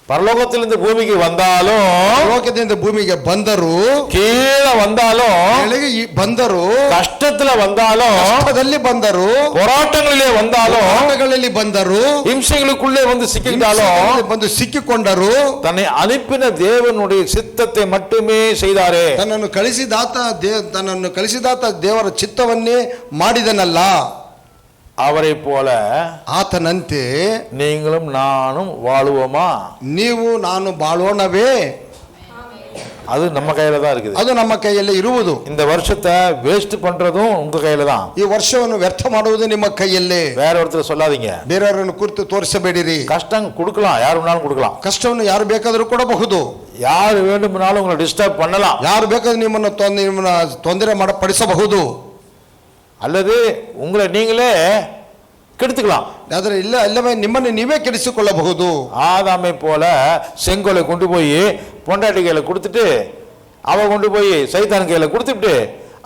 பரலோகத்திலிருந்து பூமிக்கு வந்தாலும் ಪರಲೋಕದಿಂದ ಭೂಮಿಗೆ ಬಂದರು, கீழே வந்தாலும் ಕೆಳಗೆ ಬಂದರು, கஷ்டத்துல வந்தாலும் ಕಷ್ಟದಲ್ಲಿ ಬಂದರು, போராட்டங்களிலே வந்தாலும் ಹೋರಾಟಗಳಲ್ಲಿ ಬಂದರು, ಹಿಂಸೆகளுக்குள்ளே வந்து சிக்கிட்டாலும் ಬಂದು ಸಿಕ್ಕಿಕೊಂಡರು. தன்னை அனுப்பின தேவனுடைய சித்தத்தை மட்டுமே செய்தாரே. ತನ್ನನ್ನು ಕಳಿಸಿದಾತ ದೇವರ ಚಿತ್ತವನ್ನೇ ಮಾಡಿದನಲ್ಲ. அவரை போல ಆತನಂತೆ நீங்களும் நானும் வாழுவோமா? ನೀವು ನಾನು ಬಾಳೋಣವೇ? அது நம்ம கையில தான் இருக்குது. ಅದು ನಮ್ಮ ಕೈಯಲ್ಲಿ ಇರುವುದು. இந்த வருஷத்தை வேஸ்ட் பண்றதும் உங்க கையில தான். ಈ ವರ್ಷವನ್ನು ವ್ಯರ್ಥ ಮಾಡುವುದು ನಿಮ್ಮ ಕೈಯಲ್ಲೇ. வேற ஒருத்தர் சொல்லாதீங்க. ಬೇರೆಯವರನ್ನು ಕುರಿತು ತೋರಿಸಬೇಡಿರಿ. கஷ்டம் கொடுக்கலாம், யார் வேணாலும் கொடுக்கலாம். ಕಷ್ಟವನ್ನು ಯಾರು ಬೇಕಾದರೂ ಕೊಡಬಹುದು. யார் வேண்டுமானாலும் உங்களை டிஸ்டர்ப் பண்ணலாம். ಯಾರು ಬೇಕಾದ್ರೂ ನಿಮ್ಮನ್ನು ತೊಂದರೆ ಪಡಿಸಬಹುದು. அல்லது உங்களை நீங்களே கெடுத்துக்கலாம். ಆದರೆ ಇಲ್ಲವೇ ನಿಮ್ಮನ್ನು ನೀವೇ ಕೆಡಿಸಿಕೊಳ್ಳಬಹುದು. ஆதாமை போல செங்கோலை கொண்டு போய் பொண்டாட்டி கையில கொடுத்துட்டு அவ கொண்டு போய் சைத்தான் கையில கொடுத்துட்டு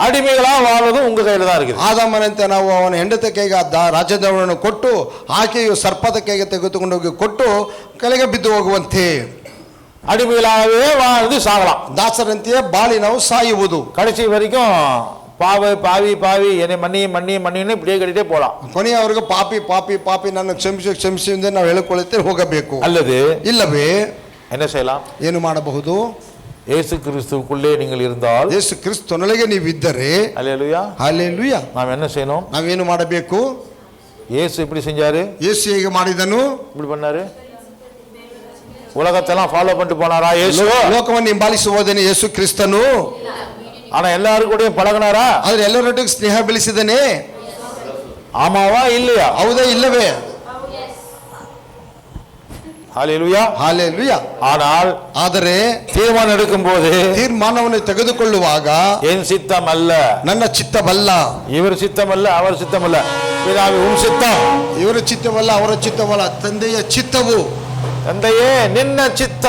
ಅಡಿಮೆಗಳಾ ವಾಳೋದು ಉಂಗ ಕೈಯಲ್ಲಿ தான் இருக்குது. ಆದಾಮನಂತೆ ನಾವು ಅವನ ಹೆಂಡತಿ ಕೈಗೆ ರಾಜ್ಯದವರನ್ನು ಕೊಟ್ಟು ಆಕೆಯು ಸರ್ಪದ ಕೈಗೆ ತೆಗೆದುಕೊಂಡು ಹೋಗಿ ಕೊಟ್ಟು ಕೆಳಗೆ ಬಿದ್ದು ಹೋಗುವಂತೆ ಅಡಿಮೆಗಳಾಗவே வாழ்ந்து சாகலாம். ದಾಸರಂತೆಯೇ ಬಾಳಿ ನಾವು ಸಾಯುವುದು. கடைசி வரைக்கும் பாவி என்னை மன்னின்னு இப்படியே கட்டிட்டே போலாம். ಕೊನೆಯವರೆಗೂ ಪಾಪಿ ನನ್ನ ಕ್ಷಮಿಸಿ ಎಂದು ನಾವು ಹೇಳಿಕೊಳ್ಳುತ್ತೇವೆ ಹೋಗಬೇಕು. அல்லது ಇಲ್ಲವೇ என்ன செய்யலாம்? ಏನು ಮಾಡಬಹುದು? இயேசு கிறிஸ்துவுக்குள்ளே நீங்கள் இருந்தால், ಯೇಸು ಕ್ರಿಸ್ತನೊಳಗೆ ನೀವು ಇದ್ದರೆ, ஹல்லேலூயா ஹல்லேலூயா, நாம் என்ன செய்யணும்? ನಾವೇನು ಮಾಡಬೇಕು? இயேசு எப்படி செஞ்சாரு? ಯೇಸು ಹೇಗೆ ಮಾಡಿದನು? இப்படி பண்ணாரு. உலகத்தெல்லாம் ஃபாலோ பண்ணிட்டு போனாரா இயேசு? ಲೋಕವನ್ನು ಹಿಂಬಾಲಿಸುವುದೇನೆ ಯೇಸು ಕ್ರಿಸ್ತನು? ஆனா எல்லாரும் கூட பழகினாரா? ಆದ್ರೆ ಎಲ್ಲರೊಟ್ಟಿಗೆ ಸ್ನೇಹ ಬೆಳೆಸಿದನೆ? ஆமாவா இல்லையா? ಹೌದೇ ಇಲ್ಲವೇ? ஹல்லேலூயா ஹல்லேலூயா. ಆದರೆ ತೀರ್ಮಾನ எடுக்கும்போது, ತೀರ್ಮಾನವನ್ನು ತೆಗೆದುಕೊಳ್ಳುವಾಗ, என் சித்தம் அல்ல, ನನ್ನ ಚಿತ್ತವಲ್ಲ, இவர் சித்தம் அல்ல, அவர் சித்தம் அல்ல, பிதாவே உம் சித்தம், ಇವರ ಚಿತ್ತವಲ್ಲ, ಅವರ ಚಿತ್ತವಲ್ಲ, ತಂದೆಯ ಚಿತ್ತವು, ತಂದೆಯೇ ನಿನ್ನ ಚಿತ್ತ.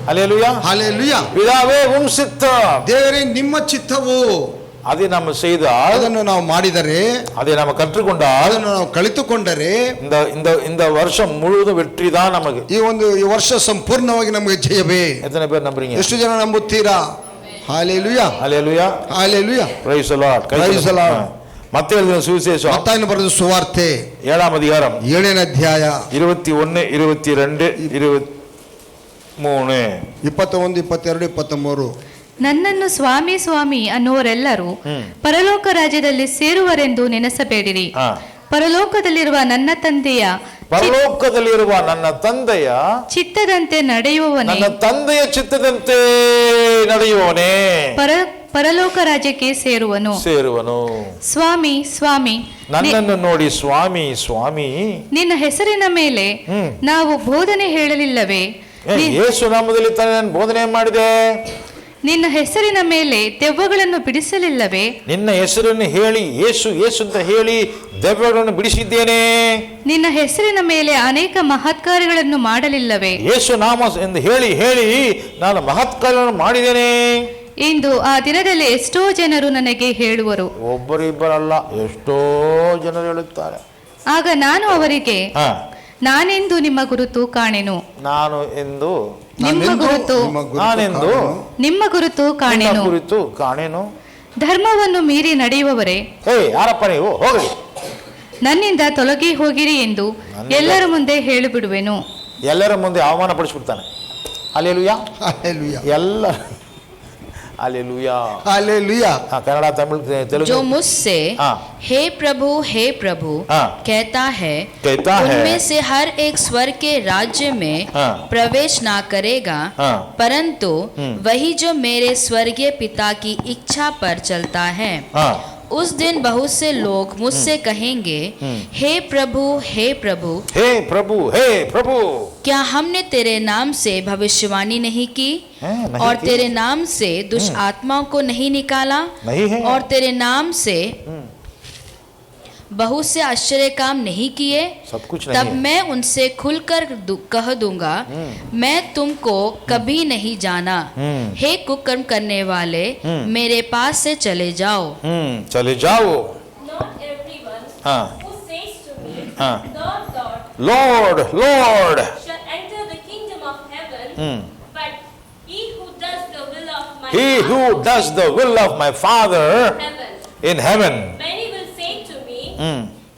ஹல்லேலூயா ஹல்லேலூயா. பிதாவே உம் சித்தம், ದೇವರೇ ನಿಮ್ಮ ಚಿತ್ತವು. அதை நம்ம செய்தால், ಅದನ್ನು ನಾವು ಮಾಡಿದರೆ, அதை நம்ம கற்றுக்கொண்டால், ಅದನ್ನು ನಾವು ಕಲಿತುಕೊಂಡರೆ, இந்த வருஷம் முழுவதும் வெற்றி தான் நமக்கு. ಈ ವರ್ಷ ಸಂಪೂರ್ಣವಾಗಿ ನಮಗೆ ಜಯವೇ. எத்தனை பேர் நம்புறீங்க? ಎಷ್ಟು ಜನ ನಂಬುತ್ತೀರಾ? Hallelujah hallelujah hallelujah. Praise the Lord. Praise the Lord. மத்தேயு எழுதின சுவிசேஷம் ಮತ್ತಾಯನು ಬರೆದ ಸುವಾರ್ತೆ 7ாம் அதிகாரம் 7ನೇ ಅಧ್ಯಾಯ 21, 22, 23. 21, 22, 23. ನನ್ನನ್ನು ಸ್ವಾಮಿ ಸ್ವಾಮಿ ಅನ್ನುವರೆಲ್ಲರೂ ಪರಲೋಕ ರಾಜ್ಯದಲ್ಲಿ ಸೇರುವರೆಂದು ನೆನೆಸಬೇಡಿರಿ. ಪರಲೋಕದಲ್ಲಿರುವ ನನ್ನ ತಂದೆಯ ಪರಲೋಕದಲ್ಲಿರುವ ನನ್ನ ತಂದೆಯ ಚಿತ್ತದಂತೆ ನಡೆಯುವವನೇ, ನನ್ನ ತಂದೆಯ ಚಿತ್ತದಂತೆ ನಡೆಯುವವನೇ ಪರಲೋಕ ರಾಜ್ಯಕ್ಕೆ ಸೇರುವನು. ಸ್ವಾಮಿ ಸ್ವಾಮಿ, ನನ್ನನ್ನು ನೋಡಿ ಸ್ವಾಮಿ ಸ್ವಾಮಿ, ನಿನ್ನ ಹೆಸರಿನ ಮೇಲೆ ನಾವು ಬೋಧನೆ ಹೇಳಲಿಲ್ಲವೇ? ಯೇಸು ನಾಮದಲ್ಲಿ ತಾನೇ ನಾನು ಬೋಧನೆ ಮಾಡಿದೆ. ನಿನ್ನ ಹೆಸರಿನ ಮೇಲೆ ದೆವ್ವಗಳನ್ನು ಬಿಡಿಸಲಿಲ್ಲವೇ? ನಿನ್ನ ಹೆಸರನ್ನು ಹೇಳಿ ಯೇಸು ಯೇಸು ಅಂತ ಹೇಳಿ ದೆವ್ವಗಳನ್ನು ಬಿಡಿಸಿದ್ದೇನೆ. ನಿನ್ನ ಹೆಸರಿನ ಮೇಲೆ ಅನೇಕ ಮಹತ್ಕಾರ್ಯಗಳನ್ನು ಮಾಡಲಿಲ್ಲವೇ? ಯೇಸು ನಾಮ ಎಂದು ಹೇಳಿ ಹೇಳಿ ನಾನು ಮಹತ್ಕಾರ್ಯಗಳನ್ನು ಮಾಡಿದ್ದೇನೆ ಇಂದು ಆ ದಿನದಲ್ಲಿ ಎಷ್ಟೋ ಜನರು ನನಗೆ ಹೇಳುವರು. ಒಬ್ಬರಿಬ್ಬರಲ್ಲ, ಎಷ್ಟೋ ಜನರು ಹೇಳುತ್ತಾರೆ. ಆಗ ನಾನು ಅವರಿಗೆ, ನಾನೆಂದು ನಿಮ್ಮ ಗುರುತು ಕಾಣೆನು. ನಾನು ಎಂದು ನಿಮ್ಮ ಗುರುತು, ನಾನೆಂದು ನಿಮ್ಮ ಗುರುತು ಕಾಣೆನು. ಗುರುತು ಕಾಣೆನು. ಧರ್ಮವನ್ನು ಮೀರಿ ನಡೆಯುವವರೇ, ಯಾರಪ್ಪ ನೀವು, ಹೋಗಿ ನನ್ನಿಂದ ತೊಲಗಿ ಹೋಗಿರಿ ಎಂದು ಎಲ್ಲರ ಮುಂದೆ ಹೇಳಿಬಿಡುವೆನು. ಎಲ್ಲರ ಮುಂದೆ ಅವಮಾನ ಪಡಿಸ್ಬಿಡ್ತಾನೆ. ಹಲ್ಲೆಲೂಯಾ, ಎಲ್ಲ हालेलुया हालेलुया। कन्नड़ तमिल तेलुगु जो मुझसे हे प्रभु कहता है उनमें से हर एक स्वर्ग के राज्य में प्रवेश ना करेगा, परंतु वही जो मेरे स्वर्गीय पिता की इच्छा पर चलता है। उस दिन बहुत से लोग मुझसे कहेंगे, हे प्रभु हे प्रभु हे प्रभु हे प्रभु, क्या हमने तेरे नाम से भविष्यवाणी नहीं की और तेरे नाम से दुष्ट आत्माओं को नहीं निकाला और तेरे नाम से बहुत से आश्चर्य काम नहीं किए? सब कुछ नहीं तब है। मैं उनसे खुलकर कह दूंगा, मैं तुमको कभी नहीं जाना। हे कुकर्म करने वाले, मेरे पास से चले जाओ। चले जाओ। Not everyone who says to me, Lord, Lord, Lord, shall enter the kingdom of heaven, but he who does the will of my he who does the will of my Father in heaven. Many will say to me,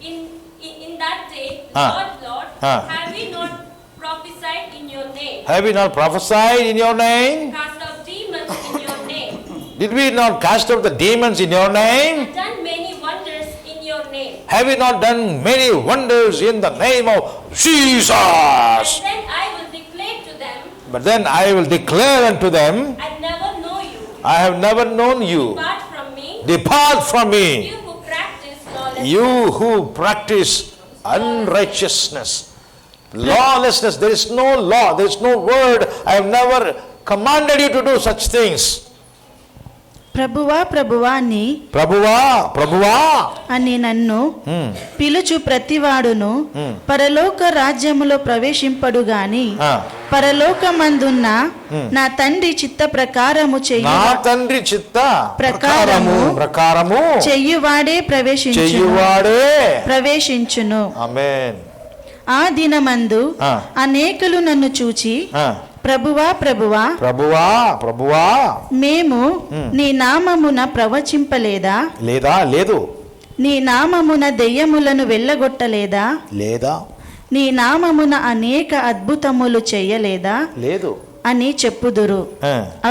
in that day, Lord, Lord, have we not prophesied in your name? Have we not prophesied in your name? Cast out demons in your name? Did we not cast out the demons in your name? And done many wonders in your name? Have we not done many wonders in the name of Jesus? And then I will declare to them, But then I will declare unto them, I never know you. I have never known you. Depart from me, Depart from me, you who practice lawlessness. you who practice unrighteousness. Lawlessness, there is no law, there is no word. I have never commanded you to do such things. ప్రభువా ప్రభువా అని ప్రభువా ప్రభువా అని నన్ను పిలుచు ప్రతివాడును పరలోక రాజ్యములో ప్రవేశింపడు గాని పరలోకమందున్న నా తండ్రి చిత్త ప్రకారము నా తండ్రి చిత్త ప్రకారము చెయ్యువాడే ప్రవేశించును. ఆమేన్. ఆ దినమందు అనేకులు నన్ను చూచి ప్రభువా ప్రభువా ప్రభువా ప్రభువా మేము నీ నామమున ప్రవచింపలేదా, లేదు నీ నామమున దెయ్యములను వెళ్ళగొట్టలేదా, లేదా నీ నామమున అనేక అద్భుతములు చేయలేదా లేదు అని చెప్పుదురు.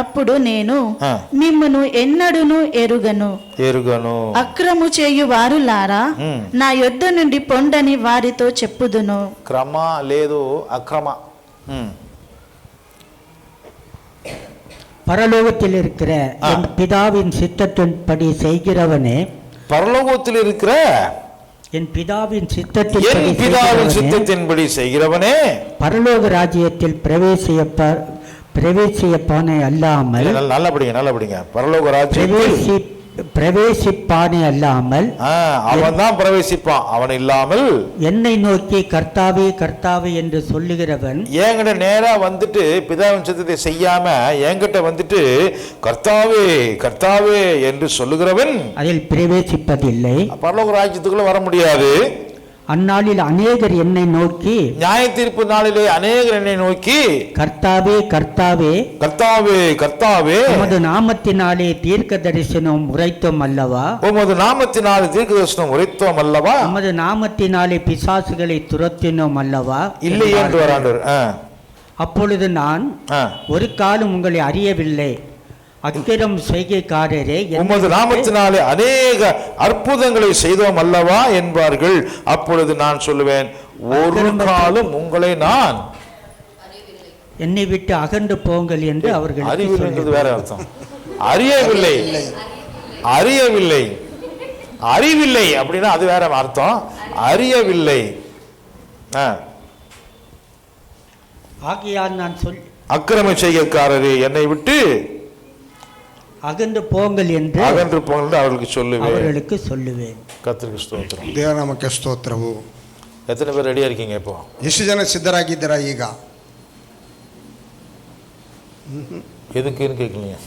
అప్పుడు నేను మిమ్మును ఎన్నడును ఎరుగను, అక్రము చేయు వారులారా నా యొద్ద నుండి పొండని వారితో చెప్పుదును. క్రమ లేదు అక్రమ. பரலோகத்தில் இருக்கிற என் பிதாவின் சித்தத்தின்படி செய்கிறவனே, பரலோகத்தில் இருக்கிற என் பிதாவின் சித்தத்தின்படி செய்கிறவனே பரலோக ராஜ்யத்தில் பிரவேசிப்பானே அல்லாமல், நல்லபடிங்க பரலோக ராஜ்யத்தில் பிரவேசிப்பானே அல்லாமல், அவன் தான் பிரவேசிப்பான், அவன் இல்லாமல். என்னை நோக்கி கர்த்தாவே கர்த்தாவே என்று சொல்லுகிறவன், என்கிட்ட நேரா வந்துட்டு பிதாவின் சித்தத்தை செய்யாம என்கிட்ட வந்துட்டு கர்த்தாவே கர்த்தாவே என்று சொல்லுகிறவன் அதில் பிரவேசிப்பதில்லை, பரலோக ராஜ்யத்துக்குள்ள வர முடியாது. அந்நாளில் அநேகர் என்னை நோக்கி, நியாய தீர்ப்பு நாளிலே அநேகர் என்னை நோக்கி கர்த்தாவே கர்த்தாவே கர்த்தாவே கர்த்தாவே உமது நாமத்தினாலே தீர்க்க தரிசனம் உரைத்தோம் அல்லவா, உமது நாமத்தினாலே தீர்க்க தரிசனம் உரைத்தோம் அல்லவா, உமது நாமத்தினாலே பிசாசுகளை துரத்தினோம் அல்லவா இல்லை என்று வராண்டவர். அப்பொழுது நான் ஒரு காலம் உங்களை அறியவில்லை, அக்கிரம் செய்கைக்காரரே உமது நாமத்தினாலே அநேக அற்புதங்களை செய்தோம் அல்லவா என்பார்கள். அப்பொழுது நான் சொல்லுவேன், ஒரு காலம் உங்களை நான் என்னை விட்டு அகன்று போங்கள் என்று அவர்கள். அறிவில்லைன்றது வேற அர்த்தம். அறியவில்லை, அறியவில்லை, அறிவில்லை அப்படின்னா அது வேற அர்த்தம். அறியவில்லை. ஆகையால் நான் அக்கிரம செய்கைக்காரரே என்னை விட்டு அகன்று போங்கள் என்று அவர்களுக்கு சொல்லுவேன். கர்த்தருக்கு ஸ்தோத்திரம். ದೇವನಾಮಕ್ಕೆ ಸ್ತೋತ್ರವು. எத்தனை பேர் ரெடியா இருக்கீங்க? இப்போ ಎಷ್ಟು ಜನ ಸಿದ್ಧರಾಗಿದ್ದೀರಾ? ಈಗ எதுக்குன்னு கேட்கலீங்க.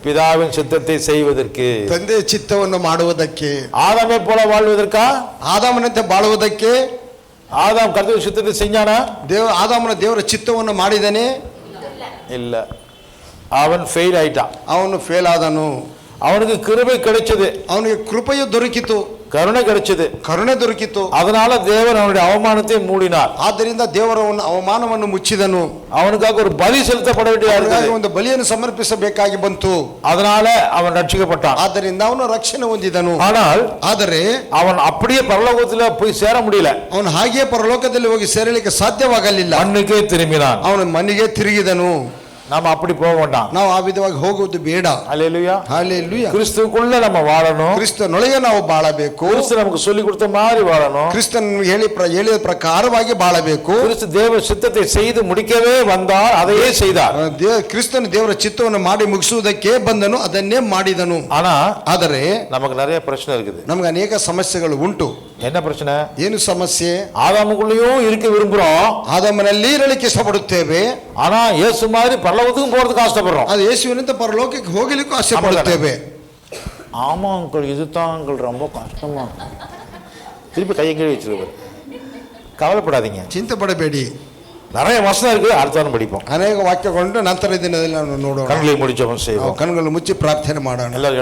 பிதாவின் சித்தத்தை செய்வதற்கு, ತಂದೆ ಚಿತ್ತವನ್ನು ಮಾಡುವುದಕ್ಕೆ, ஆதாமை போல வாழ்வதற்கா? ಆದಾಮನಂತೆ ಬಾಳುವುದಕ್ಕೆ. ஆதாம் கர்த்தருடைய சித்தத்தை செஞ்சானா? ಆದಾಮನ ದೇವರ ಚಿತ್ತವನ್ನು ಮಾಡಿದನೇ? இல்ல, அவன் ஃபெயில் ஆயிட்டான். ಅವನು ಫೇಲ್ ಆದನು. அவனுக்கு கிருபை கிடைச்சது, ಅವನಿಗೆ ಕೃಪೆಯು ದೊರಕಿತು, கருணை கிடைச்சது, ಕರುಣೆ ದೊರಕಿತು. அதனால தேவன் அவனுடைய அவமானத்தை மூடினார். ಆದ್ದರಿಂದ ದೇವರವನ್ನು ಅವಮಾನವನ್ನು ಮುಚ್ಚಿದನು. அவனுக்காக ஒரு பலி செலுத்தப்பட வேண்டிய ಒಂದು ಬಲಿಯನ್ನು ಸಮರ್ಪಿಸಬೇಕಾಗಿ ಬಂತು. அதனால அவன் ரட்சிக்கப்பட்டான். ಆದ್ದರಿಂದ ಅವನು ರಕ್ಷಣೆ ಹೊಂದಿದನು. ಆದರೆ அவன் அப்படியே பரலோகத்துல போய் சேர முடியல. ಅವನು ಹಾಗೆಯೇ ಪರಲೋಕದಲ್ಲಿ ಹೋಗಿ ಸೇರಲಿಕ್ಕೆ ಸಾಧ್ಯವಾಗಲಿಲ್ಲ. மண்ணுக்கே திரும்பினான். ಅವನು ಮನೆಗೆ ತಿರುಗಿದನು. நாம அப்படி போக வேண்டாம். ನಾವು ಆ ವಿಧವಾಗಿ ಹೋಗುವುದು ಬೇಡ. ஹல்லேலூயா, ஹல்லேலூயா. கிறிஸ்துவுக்குள்ள நம்ம வாழணும். ಕ್ರಿಸ್ತನೊಳಗೆ ನಾವು ಬಾಳಬೇಕು. கிறிஸ்து நமக்கு சொல்லி கொடுத்த மாதிரி வாழணும். ಕ್ರಿಸ್ತನ್ ಹೇಳಿದ ಪ್ರಕಾರವಾಗಿ ಬಾಳಬೇಕು. கிறிஸ்து தேவ சித்தத்தை செய்து முடிக்கவே வந்தார், அதையே செய்தார். ಕ್ರಿಸ್ತನು ದೇವರ ಚಿತ್ತವನ್ನು ಮಾಡಿ ಮುಗಿಸುವುದಕ್ಕೆ ಬಂದನು, ಅದನ್ನೇ ಮಾಡಿದನು. ಆದರೆ நமக்கு நிறைய பிரச்சனை இருக்குது. ನಮಗೆ ಅನೇಕ ಸಮಸ್ಯೆಗಳು ಉಂಟು. என்ன பிரச்சனை? ಏನು ಸಮಸ್ಯೆ? ஆதாமுக்குள்ளேயும் இருக்க விரும்புறோம், ಆದಾಮನಲ್ಲಿ ಇರಲಿಕ್ಕೆ ಇಷ್ಟಪಡುತ್ತೇವೆ. ஆனா இயேசு மாதிரி பரலோகத்துக்கும் போறதுக்கு ஆசைப்படுறோம். ಅದು ಯೇಸುವಿನಂತೆ ಪರಲೋಕಕ್ಕೆ ಹೋಗಲಿಕ್ಕೂ ಆಸೆ ಪಡುತ್ತೇವೆ. ஆமா அங்கிள், இதுதான் அங்கிள் ரொம்ப கஷ்டமா. திருப்பி கையை கீழே வச்சிருக்காரு. கவலைப்படாதீங்க, ಚಿಂತೆ ಪಡಬೇಡಿ. நிறைய வசனம் இருக்கு, அடுத்த வாரம் படிப்போம். ಅನೇಕ ವಾಕ್ಯಗೊಂಡು ನಂತರ ದಿನದಲ್ಲಿ ನಾವು ನೋಡೋಣ. கண்களை முடிச்சவன் செய்வோம். ಕಣ್ಣುಗಳನ್ನು ಮುಚ್ಚಿ ಪ್ರಾರ್ಥನೆ ಮಾಡೋಣ. எல்லாரும்